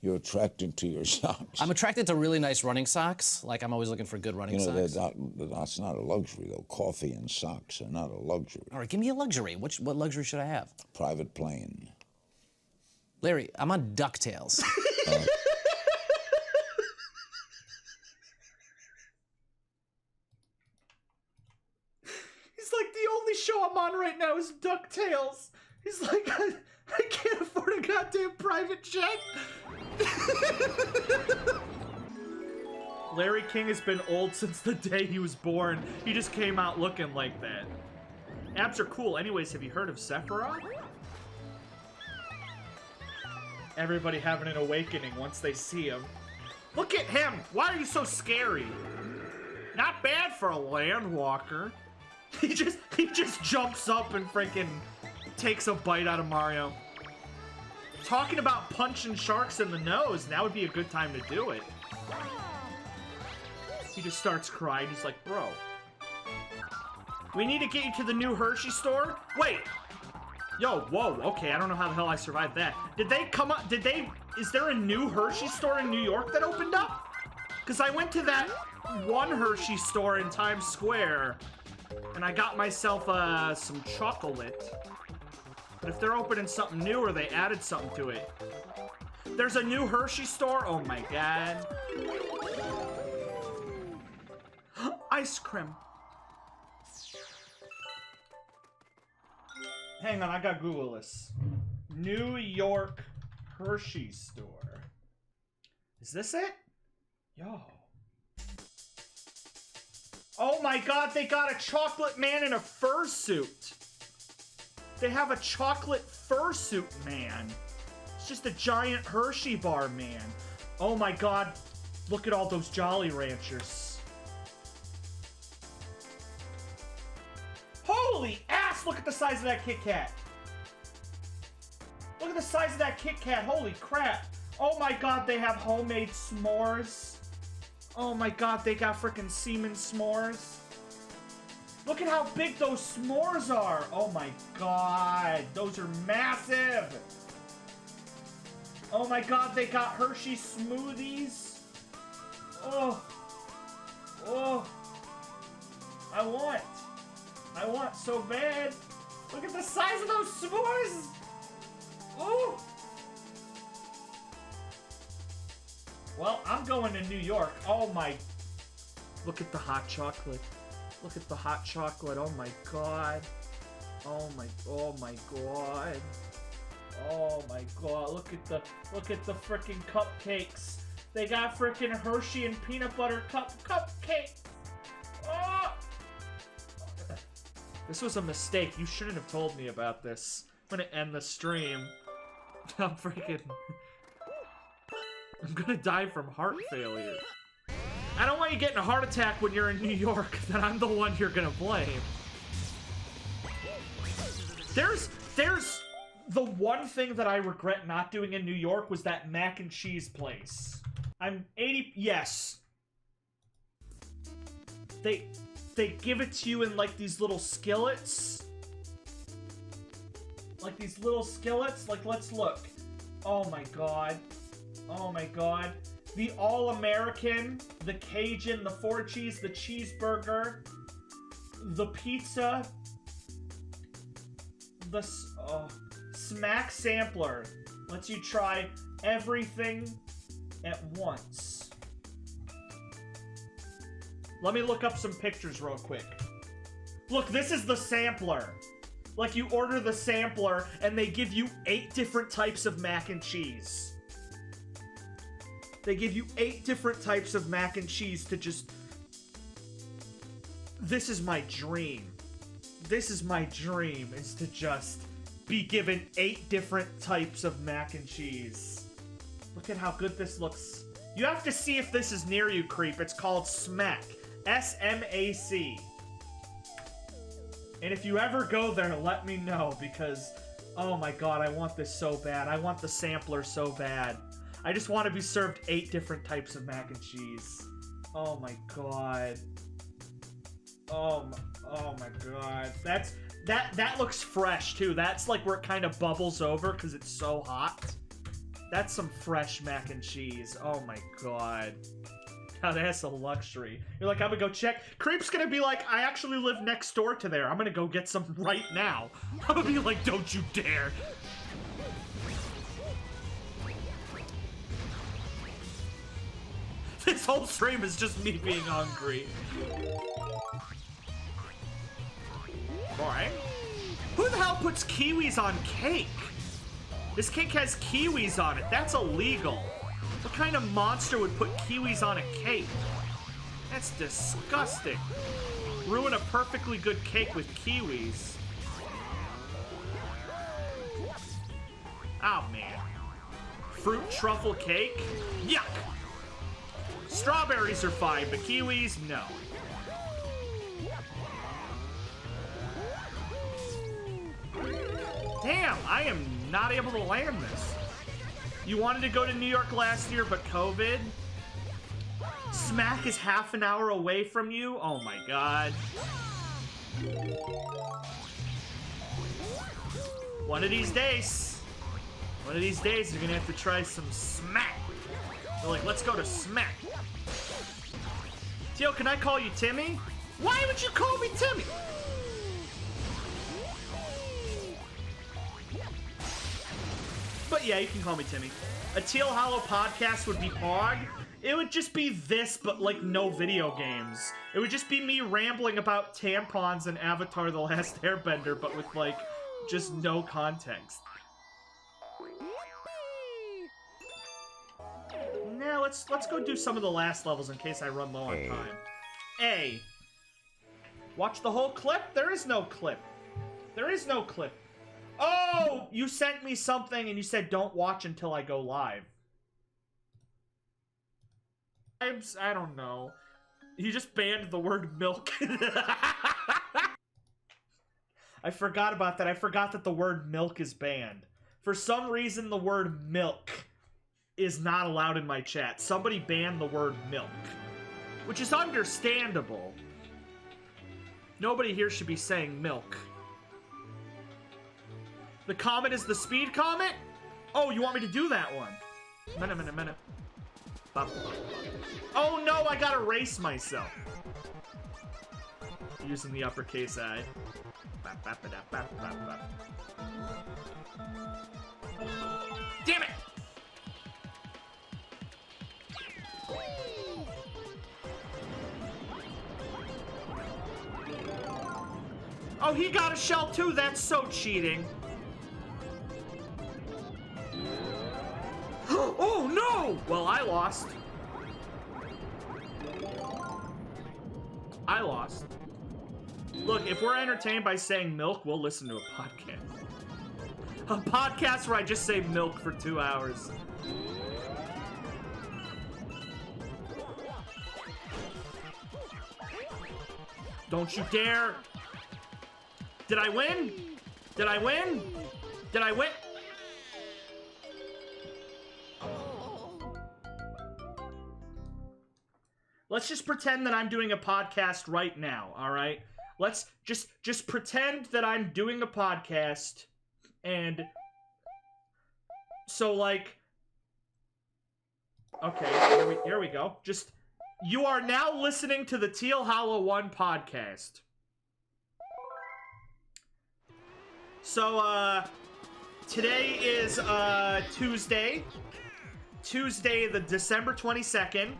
You're attracted to your socks. I'm attracted to really nice running socks. Like, I'm always looking for good running socks. That's not a luxury, though. Coffee and socks are not a luxury. All right, give me a luxury. What luxury should I have? Private plane. Larry, I'm on DuckTales. He's like, the only show I'm on right now is DuckTales. He's like, I can't afford a goddamn private jet. Larry King has been old since the day he was born. He just came out looking like that. Abs are cool. Anyways, have you heard of Sephiroth? Everybody having an awakening once they see him. Look at him! Why are you so scary? Not bad for a landwalker. He just jumps up and freaking takes a bite out of Mario. Talking about punching sharks in the nose, now would be a good time to do it. He just starts crying. He's like, bro, we need to get you to the new Hershey store? Wait. Yo, whoa, okay, I don't know how the hell I survived that. Did they come up, is there a new Hershey store in New York that opened up? Because I went to that one Hershey store in Times Square, and I got myself some chocolate. But if they're opening something new or they added something to it. There's a new Hershey store? Oh my god. Ice cream. Hang on, I got Google this. New York Hershey store. Is this it? Yo. Oh my god, they got a chocolate man in a fursuit. They have a chocolate fursuit man. It's just a giant Hershey bar man. Oh my god, look at all those Jolly Ranchers. Holy ass, look at the size of that Kit Kat. Look at the size of that Kit Kat, holy crap. Oh my god, they have homemade s'mores. Oh my god, they got frickin' semen s'mores. Look at how big those s'mores are. Oh my god, those are massive. Oh my god, they got Hershey smoothies. Oh. Oh. I want so bad. Look at the size of those s'mores. Oh. Well, I'm going to New York. Oh my. Look at the hot chocolate. Look at the hot chocolate. Oh my god. Oh my god. Oh my god. Look at the freaking cupcakes. They got freaking Hershey and peanut butter cupcakes. Oh! This was a mistake. You shouldn't have told me about this. I'm gonna end the stream. I'm gonna die from heart failure. I don't want you getting a heart attack when you're in New York, then I'm the one you're gonna blame. There's the one thing that I regret not doing in New York was that mac and cheese place. Yes. They give it to you in like these little skillets. Like these little skillets, like let's look. Oh my god. Oh my god. The All-American, the Cajun, the 4 cheese, the cheeseburger, the pizza, the smack sampler lets you try everything at once. Let me look up some pictures real quick. Look, this is the sampler. Like you order the sampler and they give you 8 different types of mac and cheese. They give you 8 different types of mac and cheese to just... This is my dream. This is my dream, is to just be given 8 different types of mac and cheese. Look at how good this looks. You have to see if this is near you, creep. It's called SMAC. S-M-A-C. And if you ever go there, let me know, because... Oh my god, I want this so bad. I want the sampler so bad. I just want to be served 8 different types of mac and cheese. Oh my god. Oh my god. That looks fresh too. That's like where it kind of bubbles over because it's so hot. That's some fresh mac and cheese. Oh my god. Now that's a luxury. You're like, I'm gonna go check. Creep's gonna be like, I actually live next door to there. I'm gonna go get some right now. I'm gonna be like, don't you dare. This whole stream is just me being hungry. Alright. Who the hell puts kiwis on cake? This cake has kiwis on it. That's illegal. What kind of monster would put kiwis on a cake? That's disgusting. Ruin a perfectly good cake with kiwis. Oh, man. Fruit truffle cake? Yuck! Strawberries are fine, but kiwis, no. Damn, I am not able to land this. You wanted to go to New York last year, but COVID? Smack is half an hour away from you? Oh my god. One of these days, you're gonna have to try some smack. They're like, let's go to smack. Teal, can I call you Timmy? Why would you call me Timmy? But yeah, you can call me Timmy. A Teal Hollow podcast would be Pog. It would just be this, but like no video games. It would just be me rambling about tampons and Avatar The Last Airbender, but with like just no context. Now let's go do some of the last levels in case I run low on time. A. Watch the whole clip? There is no clip. There is no clip. Oh! You sent me something and you said don't watch until I go live. I don't know. You just banned the word milk. I forgot about that. I forgot that the word milk is banned. For some reason, the word milk is not allowed in my chat. Somebody banned the word milk. Which is understandable. Nobody here should be saying milk. The comet is the speed comet? Oh, you want me to do that one? Minute. Oh no, I gotta race myself. Using the uppercase I. Damn it! Oh, he got a shell too. That's so cheating. Oh no! Well, I lost. Look, if we're entertained by saying milk, we'll listen to a podcast. A podcast where I just say milk for 2 hours. Don't you dare! Did I win? Did I win? Did I win? Let's just pretend that I'm doing a podcast right now, all right? Let's just pretend that I'm doing a podcast, and so like, okay, here we go. Just, you are now listening to the Teal Hollow 1 podcast. So, today is, Tuesday, the December 22nd.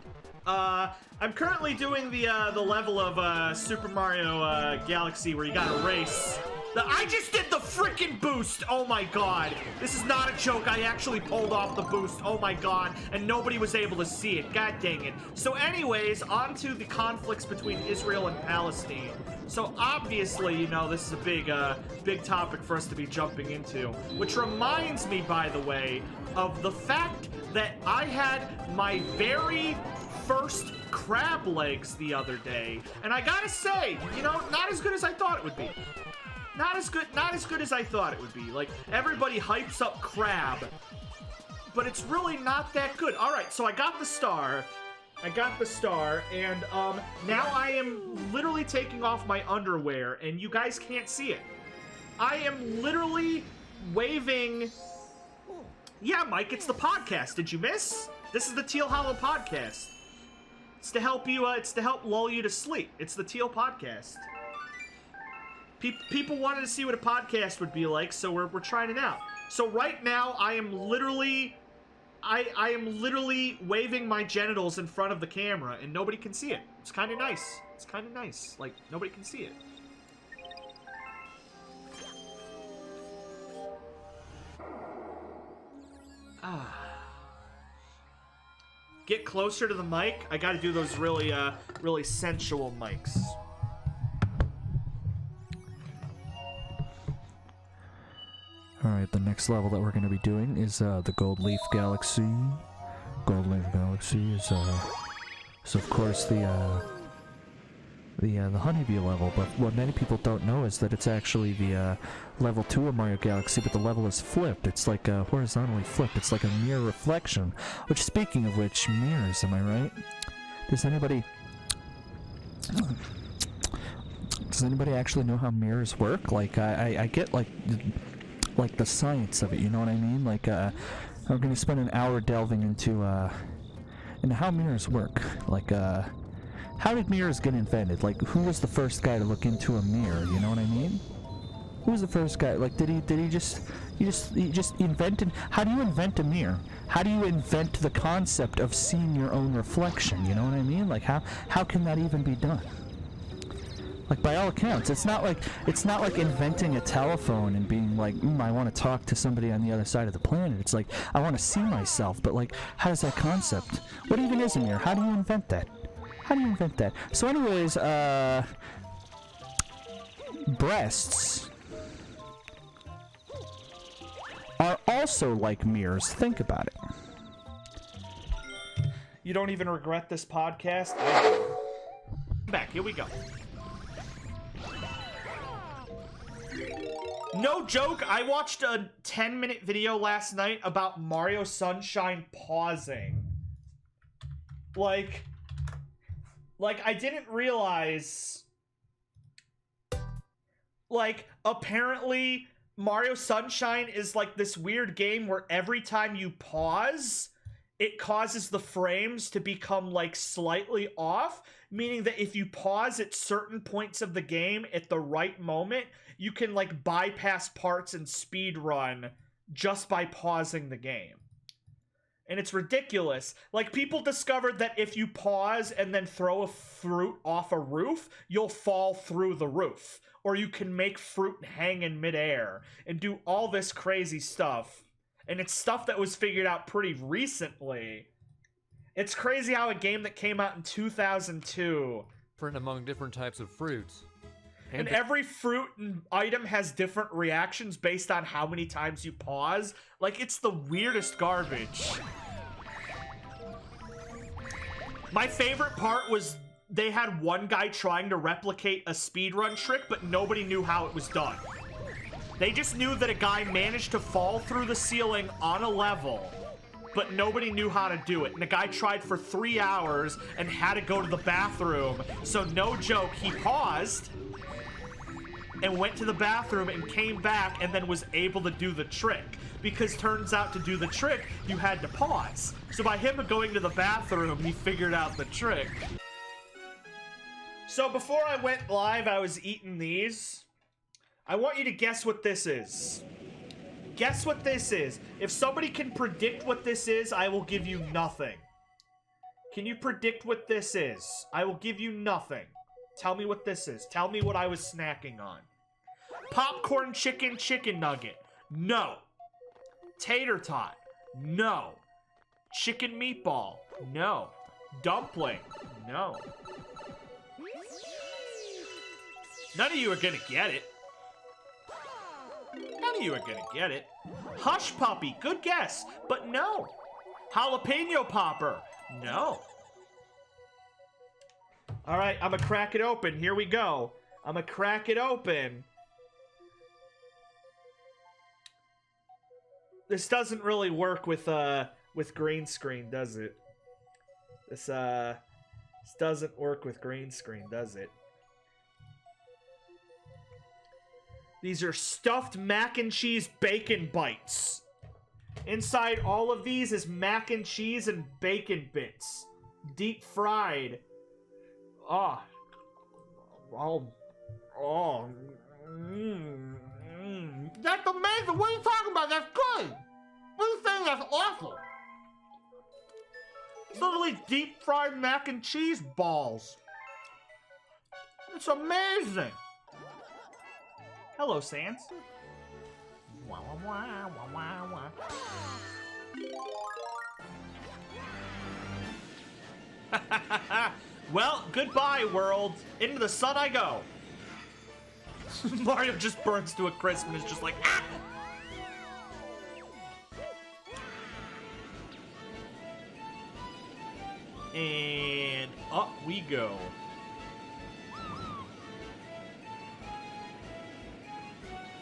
I'm currently doing the level of, Super Mario, Galaxy where you gotta race. I just did the freaking boost! Oh my god. This is not a joke. I actually pulled off the boost. Oh my god. And nobody was able to see it. God dang it. So anyways, on to the conflicts between Israel and Palestine. So obviously, you know, this is a big topic for us to be jumping into. Which reminds me, by the way, of the fact that I had my very first crab legs the other day. And I gotta say, you know, not as good as I thought it would be. not as good as I thought it would be. Like, everybody hypes up Crab, but it's really not that good. All right, so I got the star. And now I am literally taking off my underwear, and you guys can't see it. I am literally waving. Yeah, Mike, it's the podcast. Did you miss? This is the Teal Hollow podcast. It's to help you. It's to help lull you to sleep. It's the Teal podcast. People wanted to see what a podcast would be like, so we're trying it out. So right now, I am literally waving my genitals in front of the camera, and nobody can see it. It's kind of nice. It's kind of nice. Like, nobody can see it. Get closer to the mic. I gotta do those really, really sensual mics. Alright, the next level that we're going to be doing is the Gold Leaf Galaxy. Gold Leaf Galaxy is of course the Honeybee level, but what many people don't know is that it's actually the level 2 of Mario Galaxy, but the level is flipped. It's like horizontally flipped. It's like a mirror reflection. Which, speaking of which, mirrors, am I right? Does anybody actually know how mirrors work? Like, I get like the science of it, you know what I mean? Like, I'm gonna spend an hour delving into how mirrors work. Like, how did mirrors get invented? Like, who was the first guy to look into a mirror, you know what I mean? Who was the first guy? Like, did he just invented? How do you invent a mirror? How do you invent the concept of seeing your own reflection, you know what I mean? Like, how can that even be done? Like, by all accounts, it's not like inventing a telephone and being like, I want to talk to somebody on the other side of the planet. It's like, I want to see myself, but like, how does that concept? What even is a mirror? How do you invent that? How do you invent that? So anyways, breasts are also like mirrors. Think about it. You don't even regret this podcast? I do. Back, here we go. No joke, I watched a 10-minute video last night about Mario Sunshine pausing. Like, I didn't realize... Like, apparently, Mario Sunshine is like this weird game where every time you pause, it causes the frames to become, like, slightly off, meaning that if you pause at certain points of the game at the right moment, you can, like, bypass parts and speed run just by pausing the game. And it's ridiculous. Like, people discovered that if you pause and then throw a fruit off a roof, you'll fall through the roof. Or you can make fruit hang in midair and do all this crazy stuff. And it's stuff that was figured out pretty recently. It's crazy how a game that came out in 2002... Different among different types of fruits. And every fruit and item has different reactions based on how many times you pause. Like, it's the weirdest garbage. My favorite part was they had one guy trying to replicate a speedrun trick, but nobody knew how it was done. They just knew that a guy managed to fall through the ceiling on a level, but nobody knew how to do it. And the guy tried for 3 hours and had to go to the bathroom. So no joke, he paused and went to the bathroom and came back and then was able to do the trick. Because turns out to do the trick, you had to pause. So by him going to the bathroom, he figured out the trick. So before I went live, I was eating these. I want you to guess what this is. Guess what this is. If somebody can predict what this is, I will give you nothing. Can you predict what this is? I will give you nothing. Tell me what this is. Tell me what I was snacking on. Popcorn chicken nugget. No. Tater tot. No. Chicken meatball. No. Dumpling. No. None of you are gonna get it. None of you are gonna get it. Hush puppy. Good guess. But no. Jalapeno popper. No. Alright, I'm gonna crack it open. Here we go. I'm gonna crack it open. This doesn't really work with green screen, does it? This doesn't work with green screen, does it? These are stuffed mac and cheese bacon bites. Inside all of these is mac and cheese and bacon bits. Deep fried. Oh. That's amazing. What are you talking about? That's good. What are you saying? That's awful. It's literally deep fried mac and cheese balls. It's amazing. Hello, Sans. Wah, wah, wah, wah, wah, wah. Well, goodbye, world. Into the sun I go. Mario just burns to a crisp and is just like, ah! And up we go.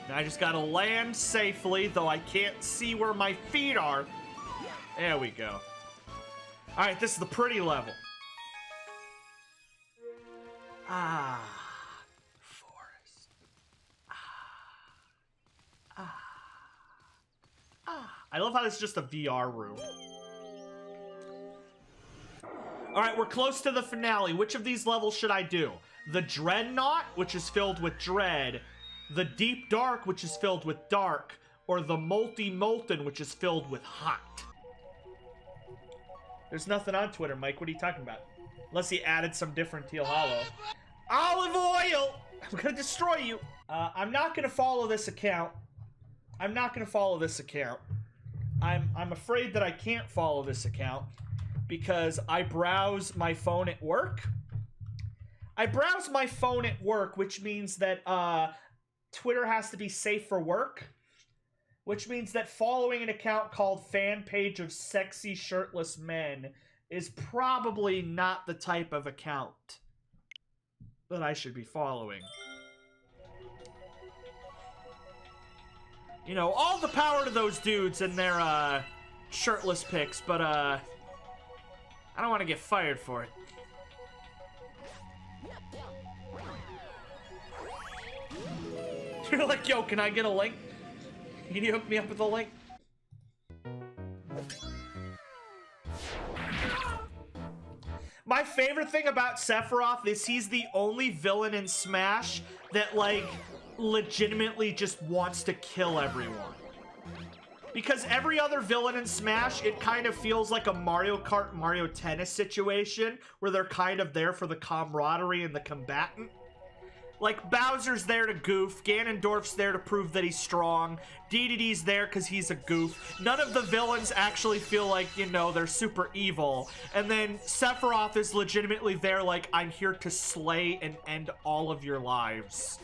Now I just gotta land safely, though I can't see where my feet are. There we go. Alright, this is the pretty level. Ah. Forest. I love how this is just a VR room. Alright, we're close to the finale. Which of these levels should I do? The Dreadnought, which is filled with dread. The Deep Dark, which is filled with dark. Or the Molten, which is filled with hot. There's nothing on Twitter, Mike. What are you talking about? Unless he added some different Teal Hollow. Olive oil! I'm gonna destroy you. I'm not gonna follow this account. I'm afraid that I can't follow this account because I browse my phone at work. Which means that Twitter has to be safe for work. Which means that following an account called Fan Page of Sexy Shirtless Men is probably not the type of account that I should be following. You know, all the power to those dudes and their shirtless pics, but I don't want to get fired for it. You're like, yo, can I get a link? Can you hook me up with a link? My favorite thing about Sephiroth is he's the only villain in Smash that, like, legitimately just wants to kill everyone. Because every other villain in Smash, it kind of feels like a Mario Kart, Mario Tennis situation, where they're kind of there for the camaraderie and the combatant. Like, Bowser's there to goof, Ganondorf's there to prove that he's strong, DDD's there because he's a goof. None of the villains actually feel like, you know, they're super evil. And then Sephiroth is legitimately there like, I'm here to slay and end all of your lives.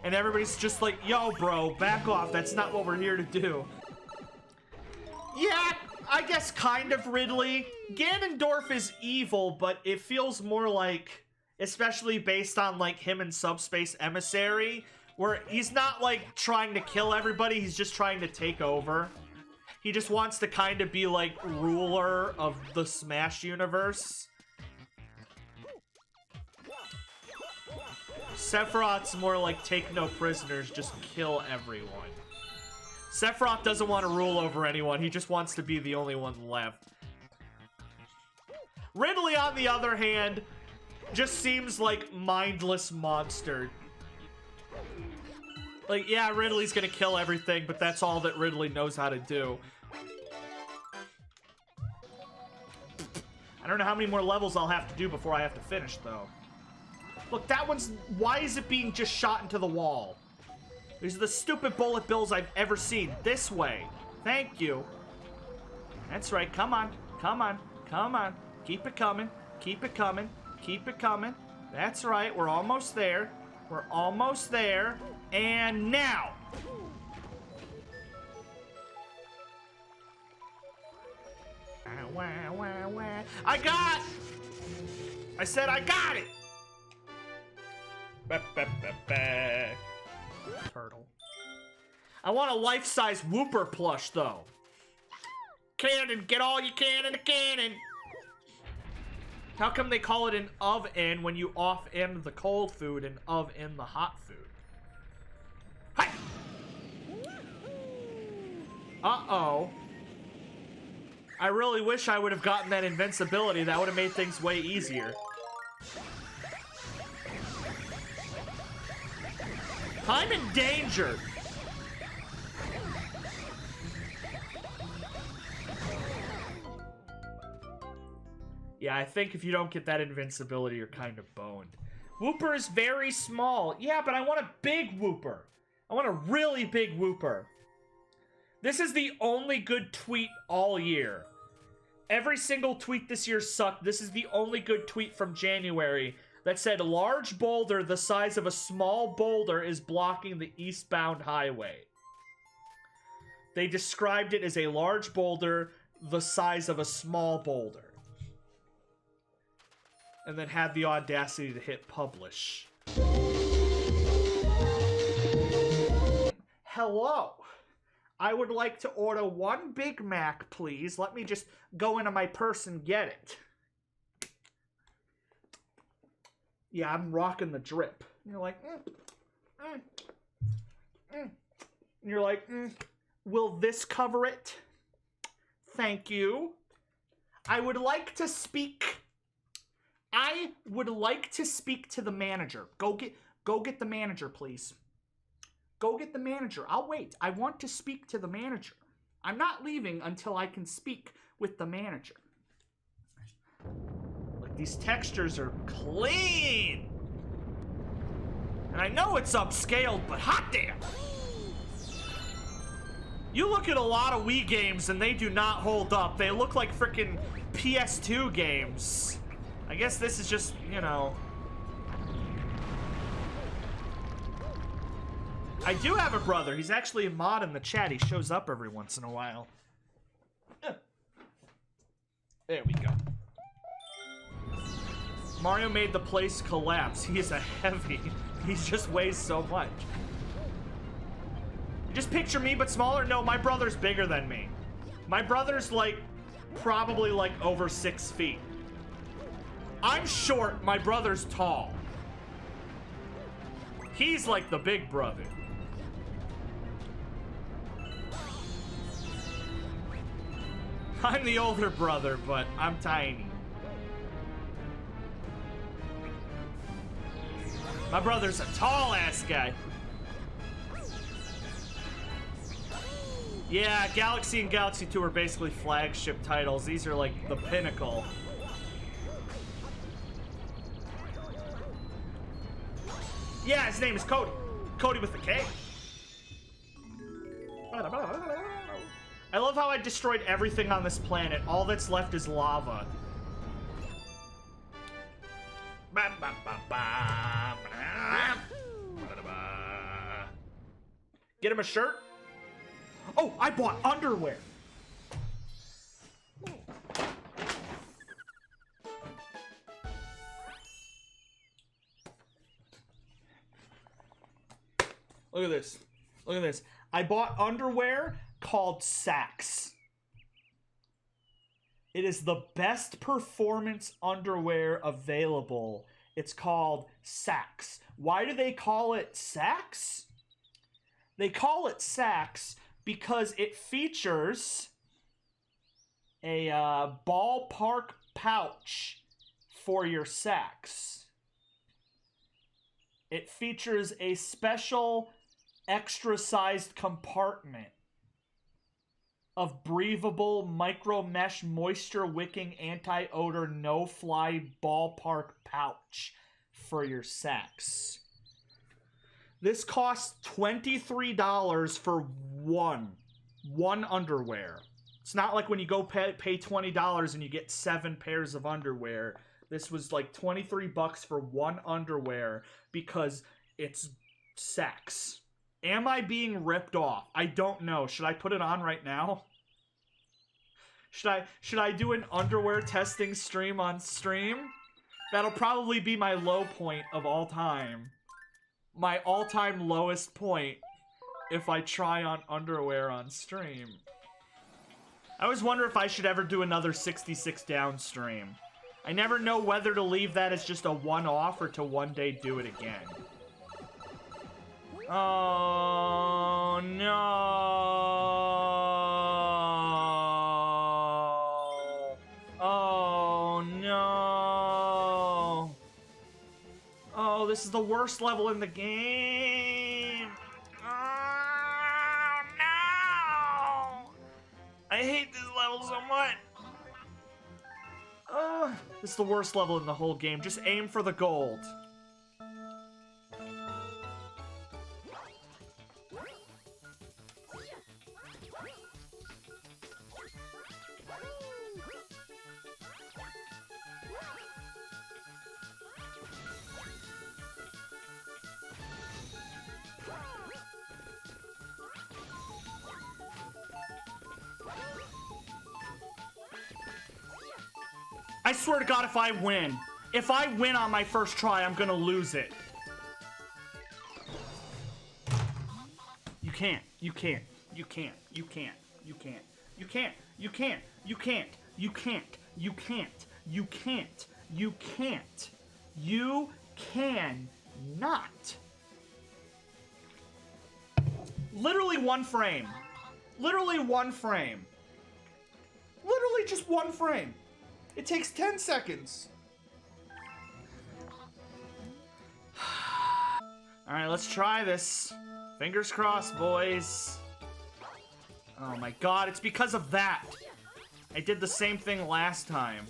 And everybody's just like, yo, bro, back off, that's not what we're here to do. Yeah, I guess kind of Ridley. Ganondorf is evil, but it feels more like... especially based on, like, him and Subspace Emissary, where he's not, like, trying to kill everybody, he's just trying to take over. He just wants to kind of be, like, ruler of the Smash universe. Sephiroth's more like, take no prisoners, just kill everyone. Sephiroth doesn't want to rule over anyone, he just wants to be the only one left. Ridley, on the other hand... just seems like mindless monster. Like, yeah, Ridley's gonna kill everything, but that's all that Ridley knows how to do. I don't know how many more levels I'll have to do before I have to finish, though. Look, that one's... why is it being just shot into the wall? These are the stupid bullet bills I've ever seen. This way. Thank you. That's right. Come on. Come on. Come on. Keep it coming. Keep it coming. Keep it coming. That's right. We're almost there. We're almost there. And now. I got! I said I got it! Turtle. I want a life-size Whooper plush, though. Cannon, get all you can in a cannon. How come they call it an oven when you off-end the cold food and of-in the hot food? Hi! Uh-oh. I really wish I would have gotten that invincibility. That would have made things way easier. I'm in danger. Yeah, I think if you don't get that invincibility, you're kind of boned. Whooper is very small. Yeah, but I want a big Whooper. I want a really big Whooper. This is the only good tweet all year. Every single tweet this year sucked. This is the only good tweet from January that said, large boulder the size of a small boulder is blocking the eastbound highway. They described it as a large boulder the size of a small boulder. And then had the audacity to hit publish. Hello. I would like to order 1 Big Mac, please. Let me just go into my purse and get it. Yeah, I'm rocking the drip. And you're like, And you're like, will this cover it? Thank you. I would like to speak to the manager. Go get the manager, please. Go get the manager. I'll wait. I want to speak to the manager. I'm not leaving until I can speak with the manager. Like, these textures are clean. And I know it's upscaled, but hot damn. You look at a lot of Wii games and they do not hold up. They look like frickin' PS2 games. I guess this is just, you know... I do have a brother. He's actually a mod in the chat. He shows up every once in a while. There we go. Mario made the place collapse. He is a heavy. He just weighs so much. Just picture me, but smaller? No, my brother's bigger than me. My brother's like, probably like over 6 feet. I'm short, my brother's tall. He's like the big brother. I'm the older brother, but I'm tiny. My brother's a tall-ass guy. Yeah, Galaxy and Galaxy 2 are basically flagship titles. These are like the pinnacle. Yeah, his name is Cody. Cody with the K. I love how I destroyed everything on this planet. All that's left is lava. Get him a shirt? Oh, I bought underwear. Look at this. Look at this. I bought underwear called SAXX. It is the best performance underwear available. It's called SAXX. Why do they call it SAXX? They call it SAXX because it features a ballpark pouch for your SAXX. It features a special extra-sized compartment of breathable micro-mesh moisture-wicking anti-odor no-fly ballpark pouch for your SAXX. This costs $23 for one underwear. It's not like when you go pay $20 and you get 7 pairs of underwear. This was like 23 bucks for one underwear because it's SAXX. Am I being ripped off? I don't know. Should I put it on right now? Should I do an underwear testing stream on stream? That'll probably be my low point of all time. My all-time lowest point if I try on underwear on stream. I always wonder if I should ever do another 66 down stream. I never know whether to leave that as just a one-off or to one day do it again. Oh, no. Oh, no. Oh, this is the worst level in the game. Oh, no. I hate this level so much. This is the worst level in the whole game. Just aim for the gold. I swear to God, if I win on my first try, I'm gonna lose it. You can't. You can't. You can't. You can't. You can't. You can't. You can't. You can't. You can't. You can't. You can't. You can't. You cannot. Literally one frame. Literally one frame. Literally just one frame. It takes 10 seconds. Alright, let's try this. Fingers crossed, boys. Oh my god, it's because of that. I did the same thing last time.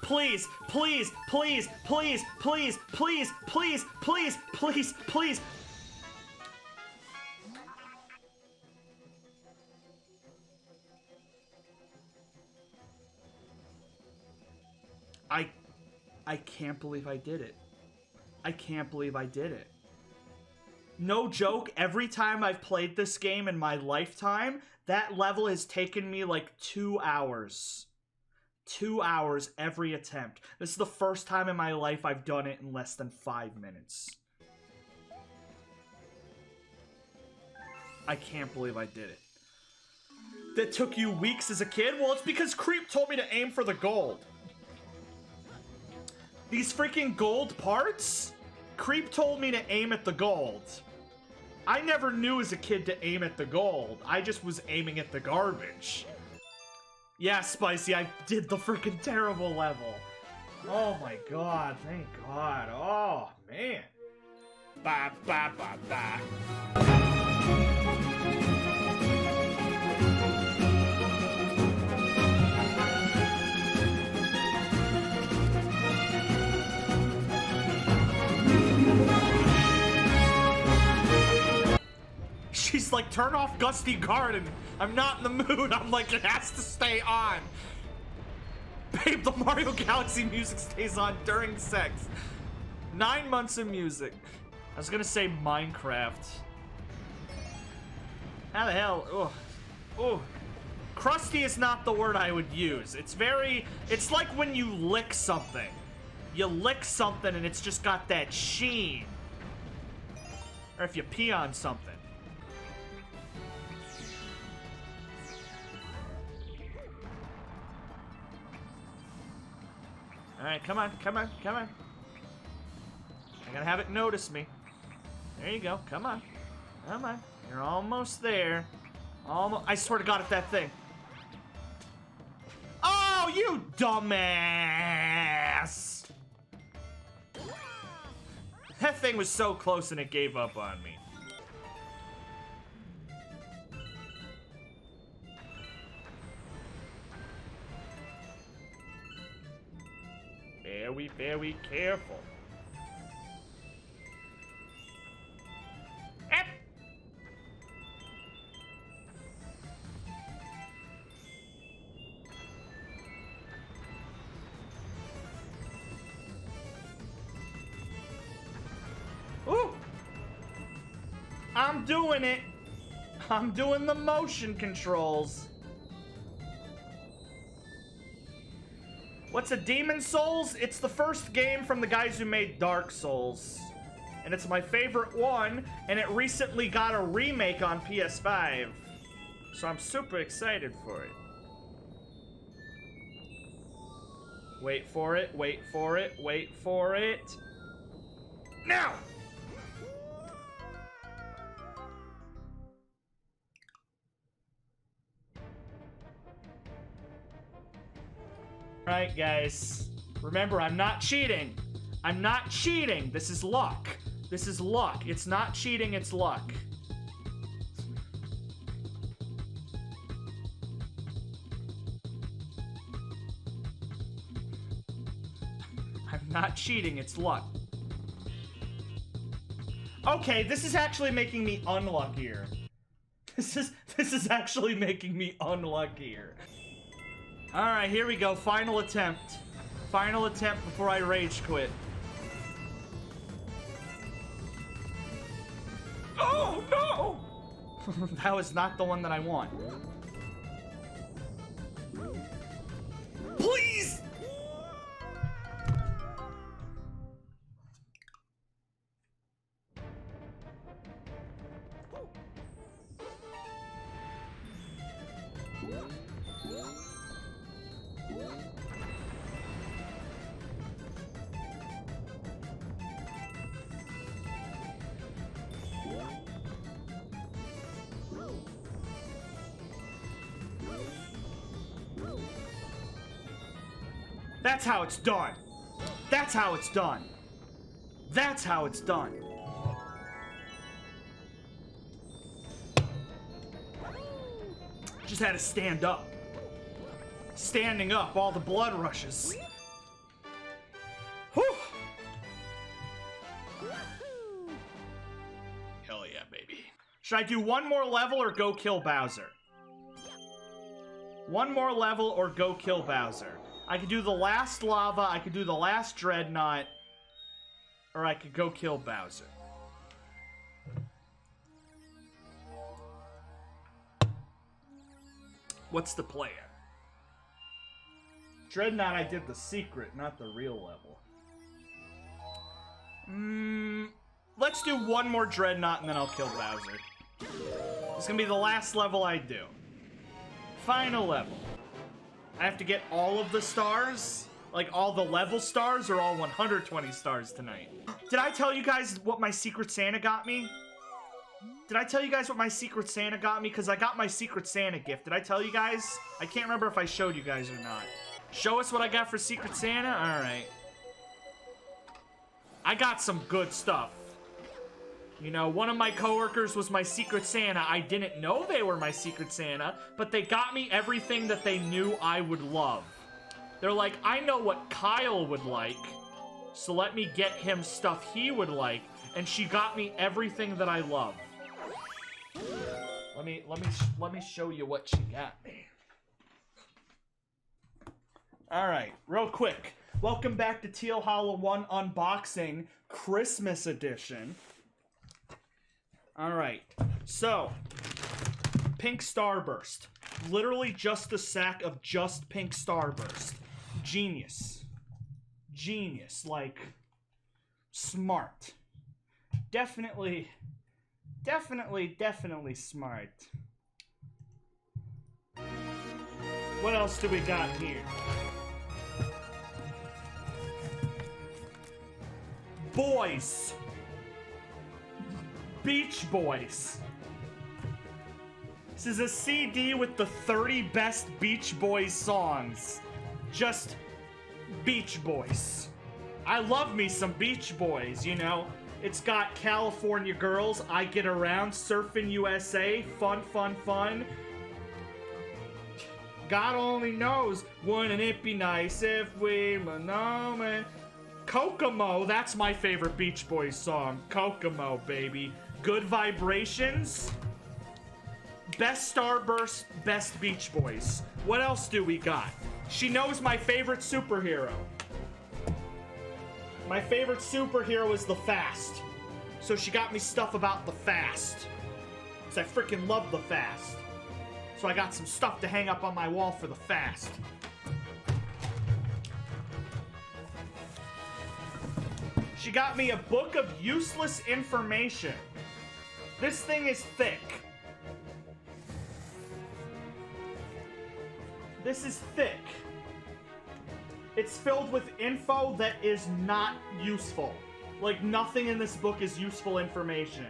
Please, please, please, please, please, please, please, please, please, please. I can't believe I did it. I can't believe I did it. No joke, every time I've played this game in my lifetime, that level has taken me like 2 hours. 2 hours every attempt. This is the first time in my life I've done it in less than 5 minutes. I can't believe I did it. That took you weeks as a kid? Well, it's because Creep told me to aim for the gold. These freaking gold parts? Creep told me to aim at the gold. I never knew as a kid to aim at the gold. I just was aiming at the garbage. Yeah, Spicy, I did the freaking terrible level. Oh my god, thank god. Oh, man. Ba, ba, ba, ba. She's like, turn off Gusty Garden. I'm not in the mood. I'm like, it has to stay on. Babe, the Mario Galaxy music stays on during sex. 9 months of music. I was gonna say Minecraft. How the hell? Oh, oh. Crusty is not the word I would use. It's like when you lick something. You lick something and it's just got that sheen. Or if you pee on something. Alright, come on, come on, come on. I gotta have it notice me. There you go, come on. Come on. You're almost there. Almost. I swear to God, if that thing. Oh, you dumbass! That thing was so close and it gave up on me. Very, very careful. Ep. Ooh. I'm doing it. I'm doing the motion controls. What's a Demon Souls? It's the first game from the guys who made Dark Souls. And it's my favorite one, and it recently got a remake on PS5. So I'm super excited for it. Wait for it, wait for it, wait for it. Now! Alright, guys. Remember, I'm not cheating. I'm not cheating. This is luck. This is luck. It's not cheating, it's luck. I'm not cheating, it's luck. Okay, this is actually making me unluckier. This is actually making me unluckier. Alright, here we go. Final attempt. Final attempt before I rage quit. Oh, no! That was not the one that I want. Please! That's how it's done. That's how it's done. That's how it's done. Just had to stand up. Standing up, all the blood rushes. Whew. Hell yeah, baby. Should I do one more level or go kill Bowser? One more level or go kill Bowser. I could do the last lava, I could do the last dreadnought, or I could go kill Bowser. What's the plan? Dreadnought, I did the secret, not the real level. Let's do one more dreadnought and then I'll kill Bowser. It's gonna be the last level I do. Final level. I have to get all of the stars? Like all the level stars or all 120 stars tonight? Did I tell you guys what my Secret Santa got me? Did I tell you guys what my Secret Santa got me? Because I got my Secret Santa gift. Did I tell you guys? I can't remember if I showed you guys or not. Show us what I got for Secret Santa? Alright. I got some good stuff. You know, one of my coworkers was my Secret Santa. I didn't know they were my Secret Santa, but they got me everything that they knew I would love. They're like, I know what Kyle would like, so let me get him stuff he would like, and she got me everything that I love. Let me show you what she got me. Alright, real quick. Welcome back to Teal Hollow 1 Unboxing Christmas Edition. Alright, so, Pink Starburst. Literally just a sack of just Pink Starburst. Genius. Genius, like, smart. Definitely smart. What else do we got here? Boys. Beach Boys. This is a CD with the 30 best Beach Boys songs. Just Beach Boys. I love me some Beach Boys, you know. It's got California Girls, I Get Around, Surfing USA, Fun, Fun, Fun. God only knows, wouldn't it be nice if we were known? Kokomo, that's my favorite Beach Boys song. Kokomo, baby. Good Vibrations. Best Starburst, best Beach Boys. What else do we got? She knows my favorite superhero. My favorite superhero is the Fast. So she got me stuff about the fast. Because I freaking love the fast. So I got some stuff to hang up on my wall for the fast. She got me a book of useless information. This thing is thick. This is thick. It's filled with info that is not useful. Like, nothing in this book is useful information.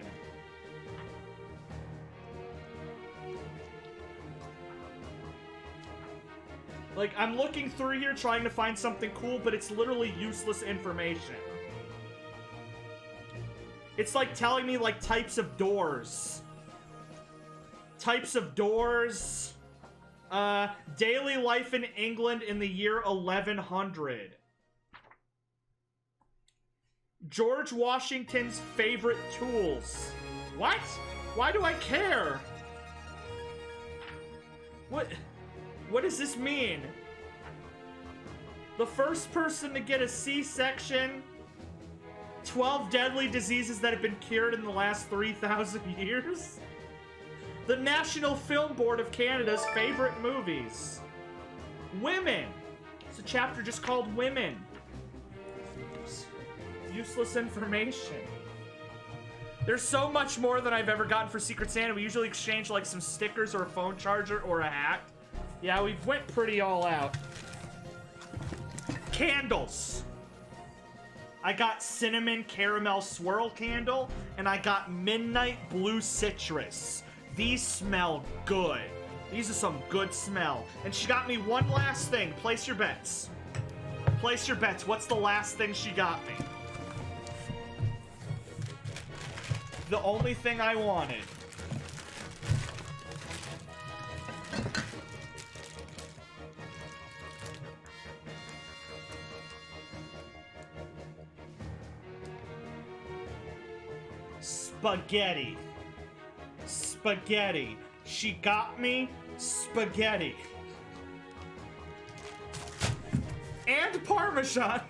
Like, I'm looking through here trying to find something cool, but it's literally useless information. It's like telling me, like, types of doors. Types of doors. Daily life in England in the year 1100. George Washington's favorite tools. What? Why do I care? What does this mean? The first person to get a C-section. 12 deadly diseases that have been cured in the last 3,000 years. The National Film Board of Canada's favorite movies. Women. It's a chapter just called Women. Useless information. There's so much more than I've ever gotten for Secret Santa. We usually exchange like some stickers or a phone charger or a hat. Yeah, we went pretty all out. Candles. I got cinnamon caramel swirl candle, and I got midnight blue citrus. These smell good. These are some good smell. And she got me one last thing. Place your bets. Place your bets. What's the last thing she got me? The only thing I wanted. Spaghetti. Spaghetti. She got me spaghetti. And Parmesan.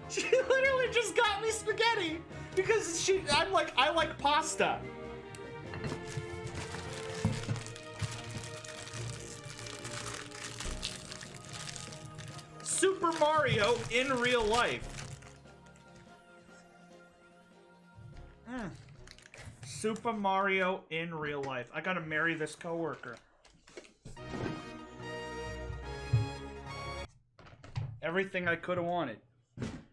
She literally just got me spaghetti because I like pasta. Super Mario in real life. Super Mario in real life. I gotta marry this coworker. Everything I could have wanted.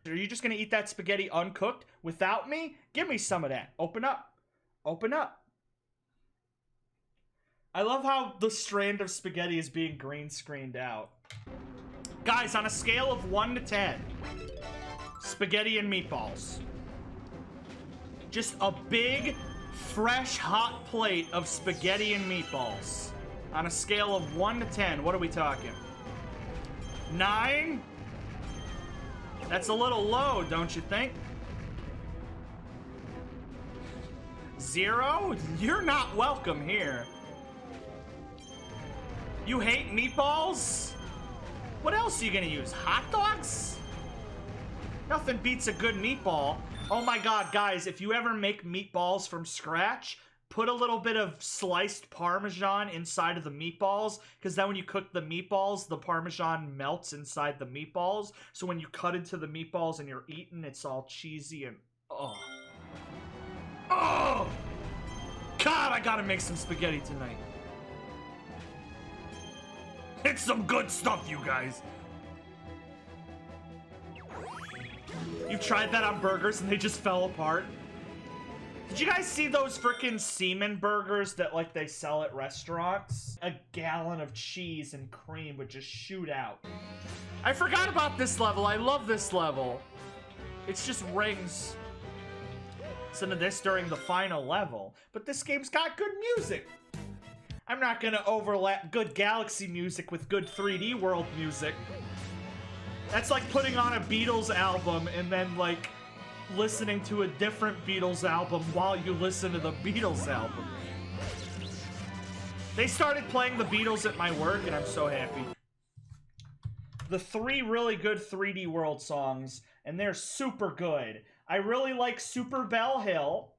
Are you just gonna eat that spaghetti uncooked without me? Give me some of that. Open up. Open up. I love how the strand of spaghetti is being green screened out. Guys, on a scale of 1 to 10, spaghetti and meatballs. Just a big, fresh, hot plate of spaghetti and meatballs. On a scale of 1 to 10, what are we talking? 9? That's a little low, don't you think? 0? You're not welcome here. You hate meatballs? What else are you gonna use? Hot dogs? Nothing beats a good meatball. Oh my god, guys, if you ever make meatballs from scratch, put a little bit of sliced Parmesan inside of the meatballs, because then when you cook the meatballs, the Parmesan melts inside the meatballs, so when you cut into the meatballs and you're eating, it's all cheesy and... oh. Oh! God, I gotta make some spaghetti tonight. It's some good stuff, you guys. You tried that on burgers and they just fell apart? Did you guys see those frickin' semen burgers that, like, they sell at restaurants? A gallon of cheese and cream would just shoot out. I forgot about this level. I love this level. It's just rings. Listen to this during the final level. But this game's got good music. I'm not gonna overlap good Galaxy music with good 3D World music. That's like putting on a Beatles album and then, like, listening to a different Beatles album while you listen to the Beatles album. They started playing the Beatles at my work and I'm so happy. The 3 really good 3D World songs, and they're super good. I really like Super Bell Hill.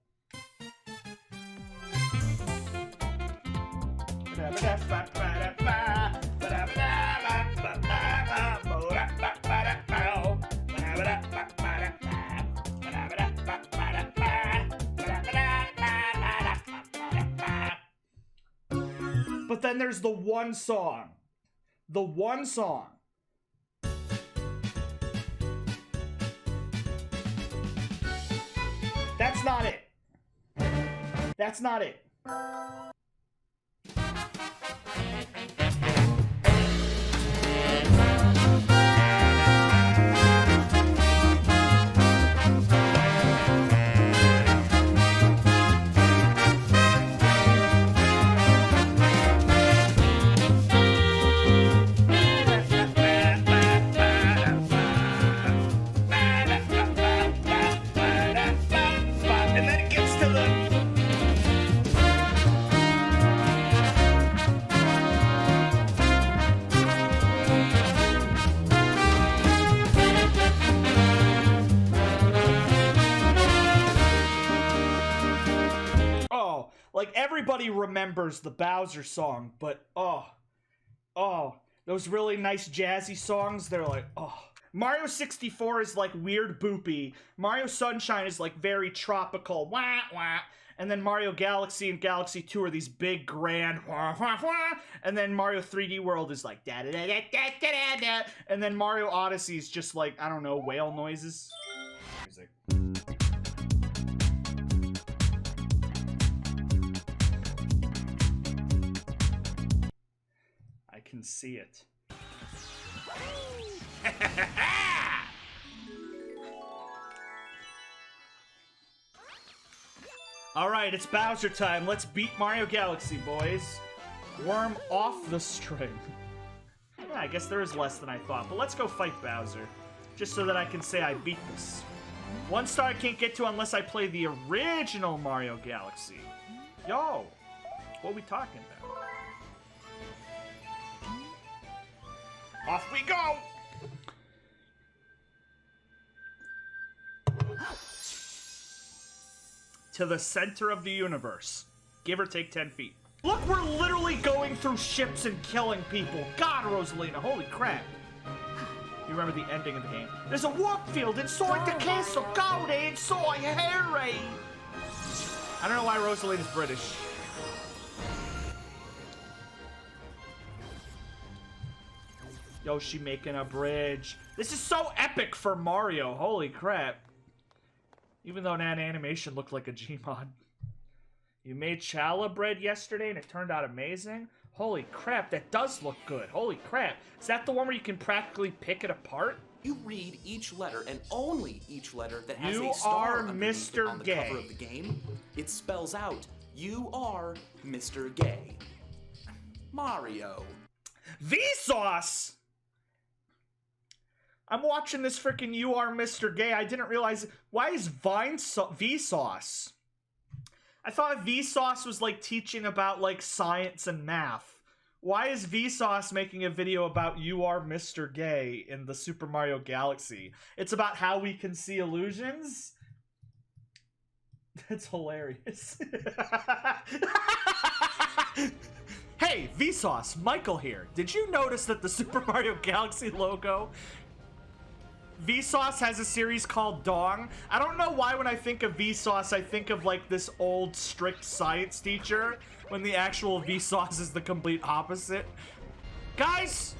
But then there's the one song. The one song. That's not it. That's not it. And then it gets to the... Oh, like everybody remembers the Bowser song, but those really nice jazzy songs, they're like, Mario 64 is like weird boopy. Mario Sunshine is like very tropical, wah wah. And then Mario Galaxy and Galaxy 2 are these big grand wah wah wah. And then Mario 3D World is like da da da da da da da. And then Mario Odyssey is just like, I don't know, whale noises. Music. I can see it. Alright, it's Bowser time. Let's beat Mario Galaxy, boys. Worm off the string. Yeah, I guess there is less than I thought, but let's go fight Bowser. Just so that I can say I beat this. 1 star I can't get to unless I play the original Mario Galaxy. Yo, what are we talking about? Off we go! To the center of the universe. Give or take 10 feet. Look, we're literally going through ships and killing people. God, Rosalina, holy crap. You remember the ending of the game? There's a warp field inside the castle. Go there inside, hurry! I don't know why Rosalina's British. Yoshi making a bridge. This is so epic for Mario. Holy crap. Even though that animation looked like a Gmod. You made challah bread yesterday and it turned out amazing? Holy crap, that does look good. Holy crap. Is that the one where you can practically pick it apart? You read each letter and only each letter that has You a star are underneath it Mr. on the Gay. cover of the game. It spells out, you are Mr. Gay. Mario. Vsauce! I'm watching this freaking You Are Mr. Gay. I didn't realize... Why is Vsauce? I thought Vsauce was like teaching about like science and math. Why is Vsauce making a video about You Are Mr. Gay in the Super Mario Galaxy? It's about how we can see illusions? That's hilarious. Hey, Vsauce, Michael here. Did you notice that the Super Mario Galaxy logo... Vsauce has a series called Dong. I don't know why when I think of Vsauce, I think of like this old strict science teacher, when the actual Vsauce is the complete opposite. Guys,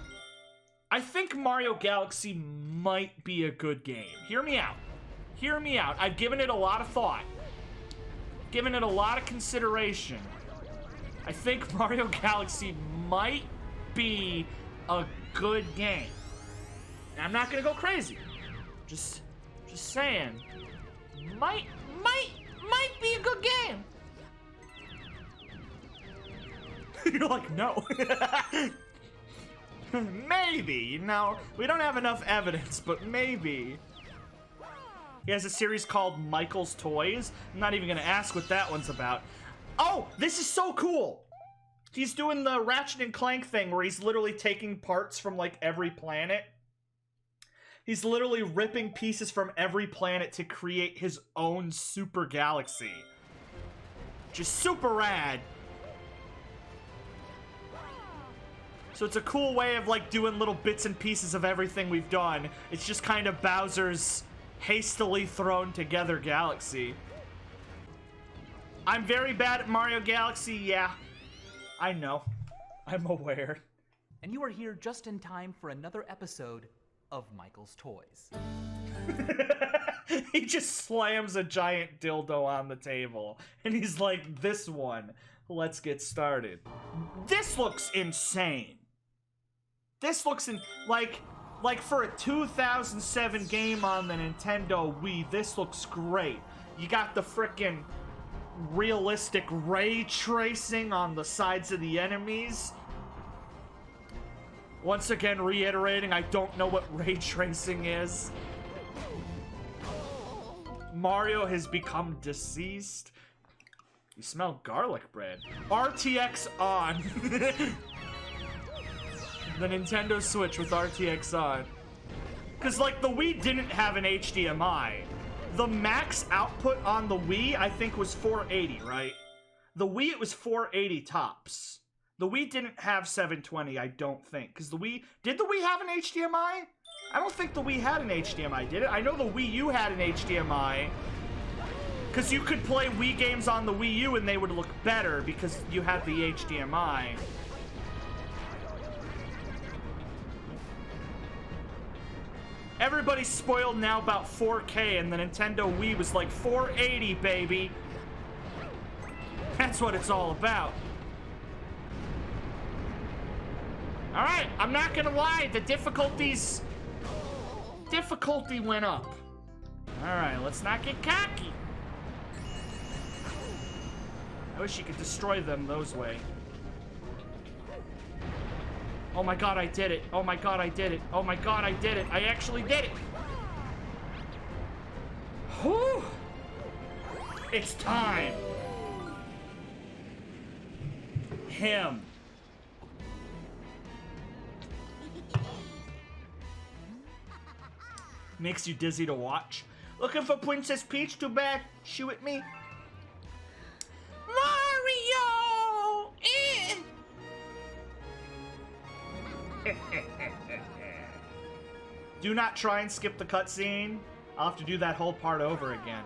I think Mario Galaxy might be a good game. Hear me out. Hear me out. I've given it a lot of thought. Given it a lot of consideration. I think Mario Galaxy might be a good game. And I'm not gonna go crazy. Just saying. Might be a good game. You're like, no. Maybe, you know, we don't have enough evidence, but maybe. He has a series called Michael's Toys. I'm not even gonna ask what that one's about. Oh, this is so cool. He's doing the Ratchet and Clank thing where he's literally taking parts from like every planet. He's literally ripping pieces from every planet to create his own super galaxy. Just super rad. So it's a cool way of like doing little bits and pieces of everything we've done. It's just kind of Bowser's hastily thrown together galaxy. I'm very bad at Mario Galaxy, yeah. I know. I'm aware. And you are here just in time for another episode of Michael's Toys. He just slams a giant dildo on the table. And he's like, this one. Let's get started. This looks insane. This looks like for a 2007 game on the Nintendo Wii, this looks great. You got the frickin' realistic ray tracing on the sides of the enemies. Once again, reiterating, I don't know what ray tracing is. Mario has become deceased. You smell garlic bread. RTX on. The Nintendo Switch with RTX on. Because, like, the Wii didn't have an HDMI. The max output on the Wii, I think, was 480, right? The Wii, it was 480 tops. The Wii didn't have 720, I don't think. Because the Wii... Did the Wii have an HDMI? I don't think the Wii had an HDMI, did it? I know the Wii U had an HDMI. Because you could play Wii games on the Wii U and they would look better because you had the HDMI. Everybody's spoiled now about 4K, and the Nintendo Wii was like 480, baby. That's what it's all about. Alright, I'm not gonna lie, the difficulty went up. Alright, let's not get cocky. I wish you could destroy them those way. Oh my god, I did it. Oh my god, I did it. Oh my god, I did it. I actually did it. Whew. It's time. Him. Makes you dizzy to watch. Looking for Princess Peach? Too bad. Shoot at me. Mario! Do not try and skip the cutscene. I'll have to do that whole part over again.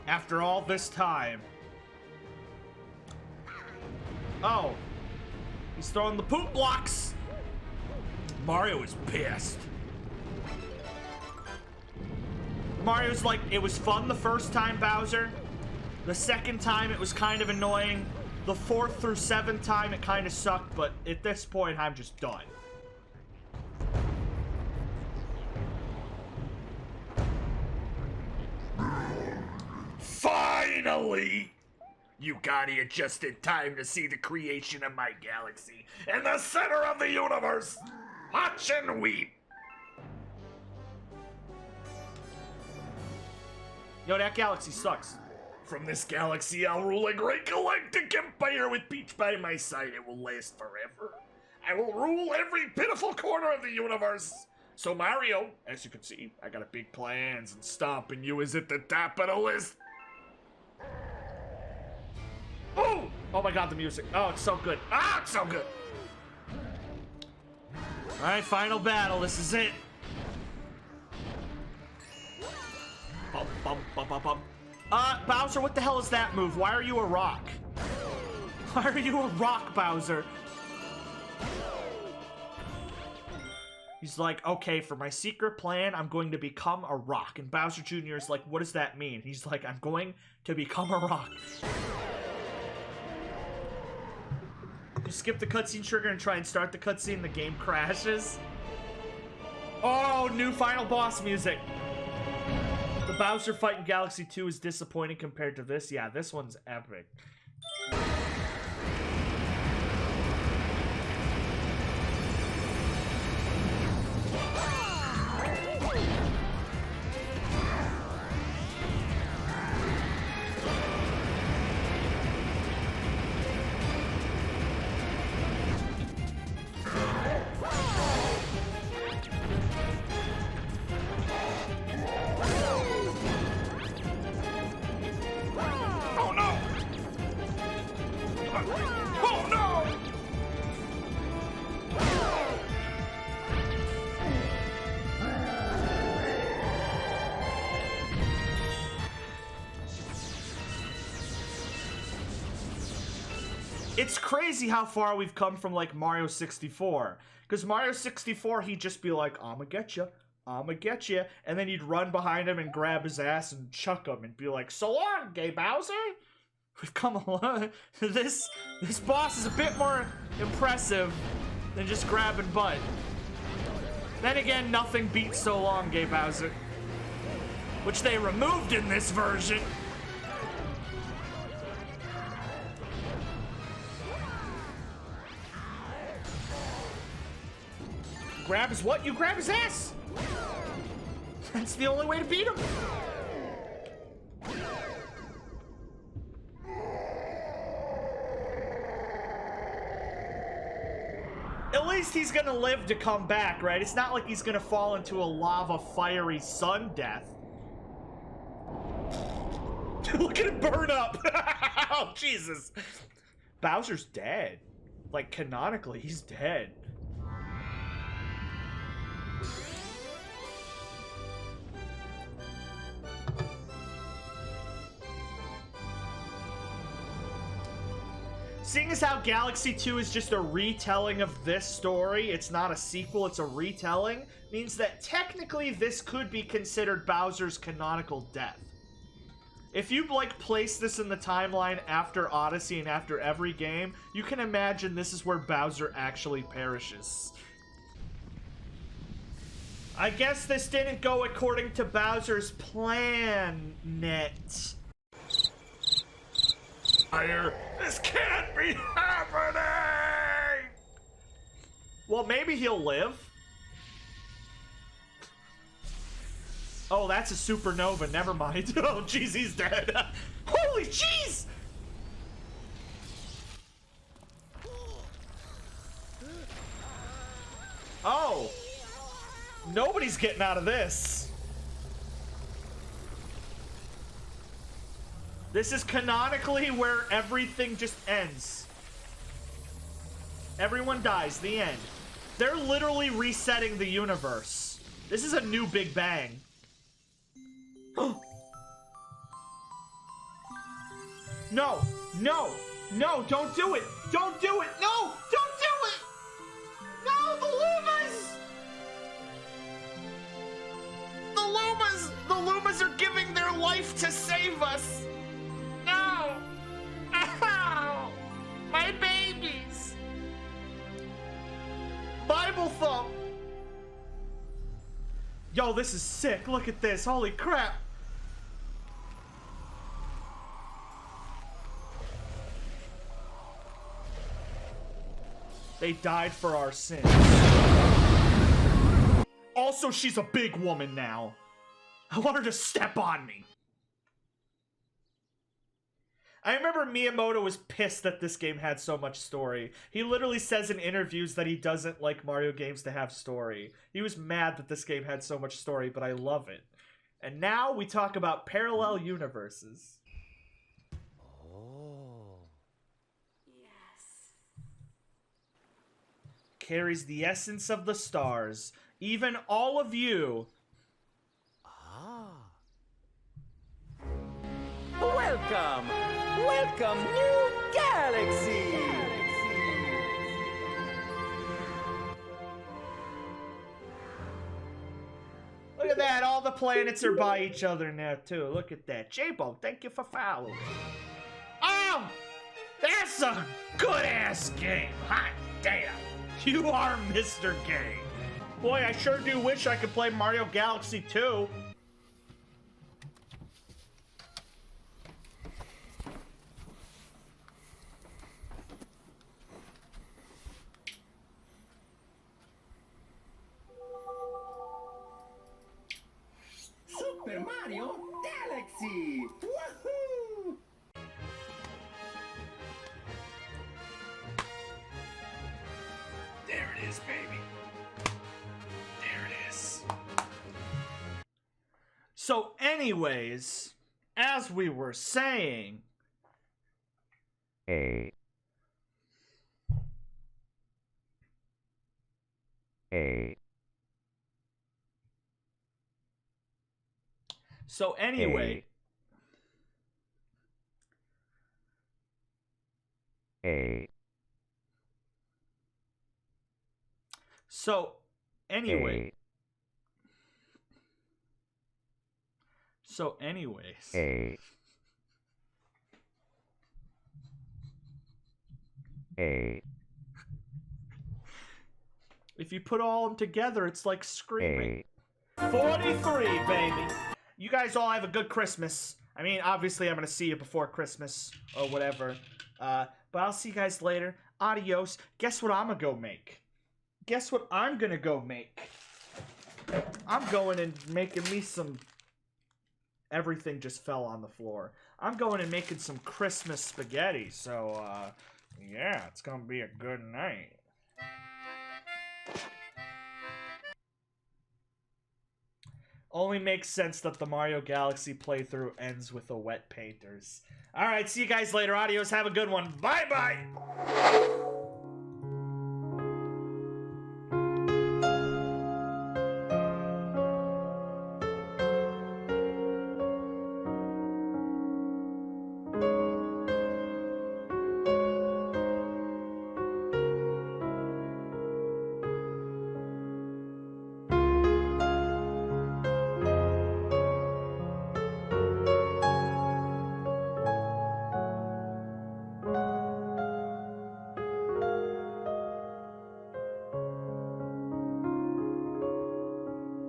After all this time. Oh. He's throwing the poop blocks. Mario is pissed. Mario's like, it was fun the first time, Bowser. The second time, it was kind of annoying. The 4th through 7th time, it kind of sucked, but at this point, I'm just done. Finally! You got here just in time to see the creation of my galaxy in the center of the universe. Watch and weep. Yo, that galaxy sucks. From this galaxy, I'll rule a great galactic empire with Peach by my side. It will last forever. I will rule every pitiful corner of the universe. So Mario, as you can see, I got a big plans, and stomping you is at the top of the list. Oh! Oh my god, the music. Oh, it's so good. Ah, it's so good. Alright, final battle. This is it. Bum, bum, bum, bum, bum. Bowser, what the hell is that move? Why are you a rock? Why are you a rock, Bowser? He's like, okay, for my secret plan, I'm going to become a rock. And Bowser Jr. is like, what does that mean? He's like, I'm going to become a rock. You skip the cutscene trigger and try and start the cutscene, the game crashes. Oh, new final boss music. The Bowser fight in Galaxy 2 is disappointing compared to this. Yeah, this one's epic. It's crazy how far we've come from, like, Mario 64. Because Mario 64, he'd just be like, I'ma get you. I'ma get you. And then you'd run behind him and grab his ass and chuck him and be like, so long, gay Bowser. We've come along. This boss is a bit more impressive than just grabbing butt. Then again, nothing beats so long, gay Bowser. Which they removed in this version. Grab his what? You grab his ass! That's the only way to beat him. At least he's gonna live to come back, right? It's not like he's gonna fall into a lava fiery sun death. Look at it burn up! Oh, Jesus. Bowser's dead. Like, canonically, he's dead. Seeing as how Galaxy 2 is just a retelling of this story, it's not a sequel, it's a retelling, means that technically this could be considered Bowser's canonical death. If you, like, place this in the timeline after Odyssey and after every game, you can imagine this is where Bowser actually perishes. I guess this didn't go according to Bowser's plan, net. This can't be happening! Well, maybe he'll live. Oh, that's a supernova. Never mind. Oh, jeez, he's dead. Holy jeez! Oh. Nobody's getting out of this. This is canonically where everything just ends. Everyone dies. The end. They're literally resetting the universe. This is a new Big Bang. No, no, no, don't do it. Don't do it. No, don't do it. No, the Lumas. The Lumas are giving their life to save us. No. Ow. My babies. Bible thumb. Yo, this is sick. Look at this. Holy crap. They died for our sins. Also, she's a big woman now. I want her to step on me. I remember Miyamoto was pissed that this game had so much story. He literally says in interviews that he doesn't like Mario games to have story. He was mad that this game had so much story, but I love it. And now we talk about parallel universes. Oh. Yes. Carries the essence of the stars. Even all of you. Welcome! Welcome, New Galaxy! Look at that, all the planets are by each other now, too. Look at that. J-Bo, thank you for following. Oh! That's a good-ass game. Hot damn. You are Mr. Gay. Boy, I sure do wish I could play Mario Galaxy 2. Super Mario Galaxy! Woohoo! There it is, baby. There it is. So anyways, as we were saying... A. So anyway... So, anyway. So, anyways. If you put all of them together, it's like screaming. 43, baby. You guys all have a good Christmas. I mean, obviously, I'm going to see you before Christmas or whatever. But I'll see you guys later. Adios. Guess what I'm going to go make? Guess what I'm going to go make? I'm going and making me some... Everything just fell on the floor. I'm going and making some Christmas spaghetti. So, yeah, it's going to be a good night. Only makes sense that the Mario Galaxy playthrough ends with the wet painters. Alright, see you guys later. Adios. Have a good one. Bye-bye.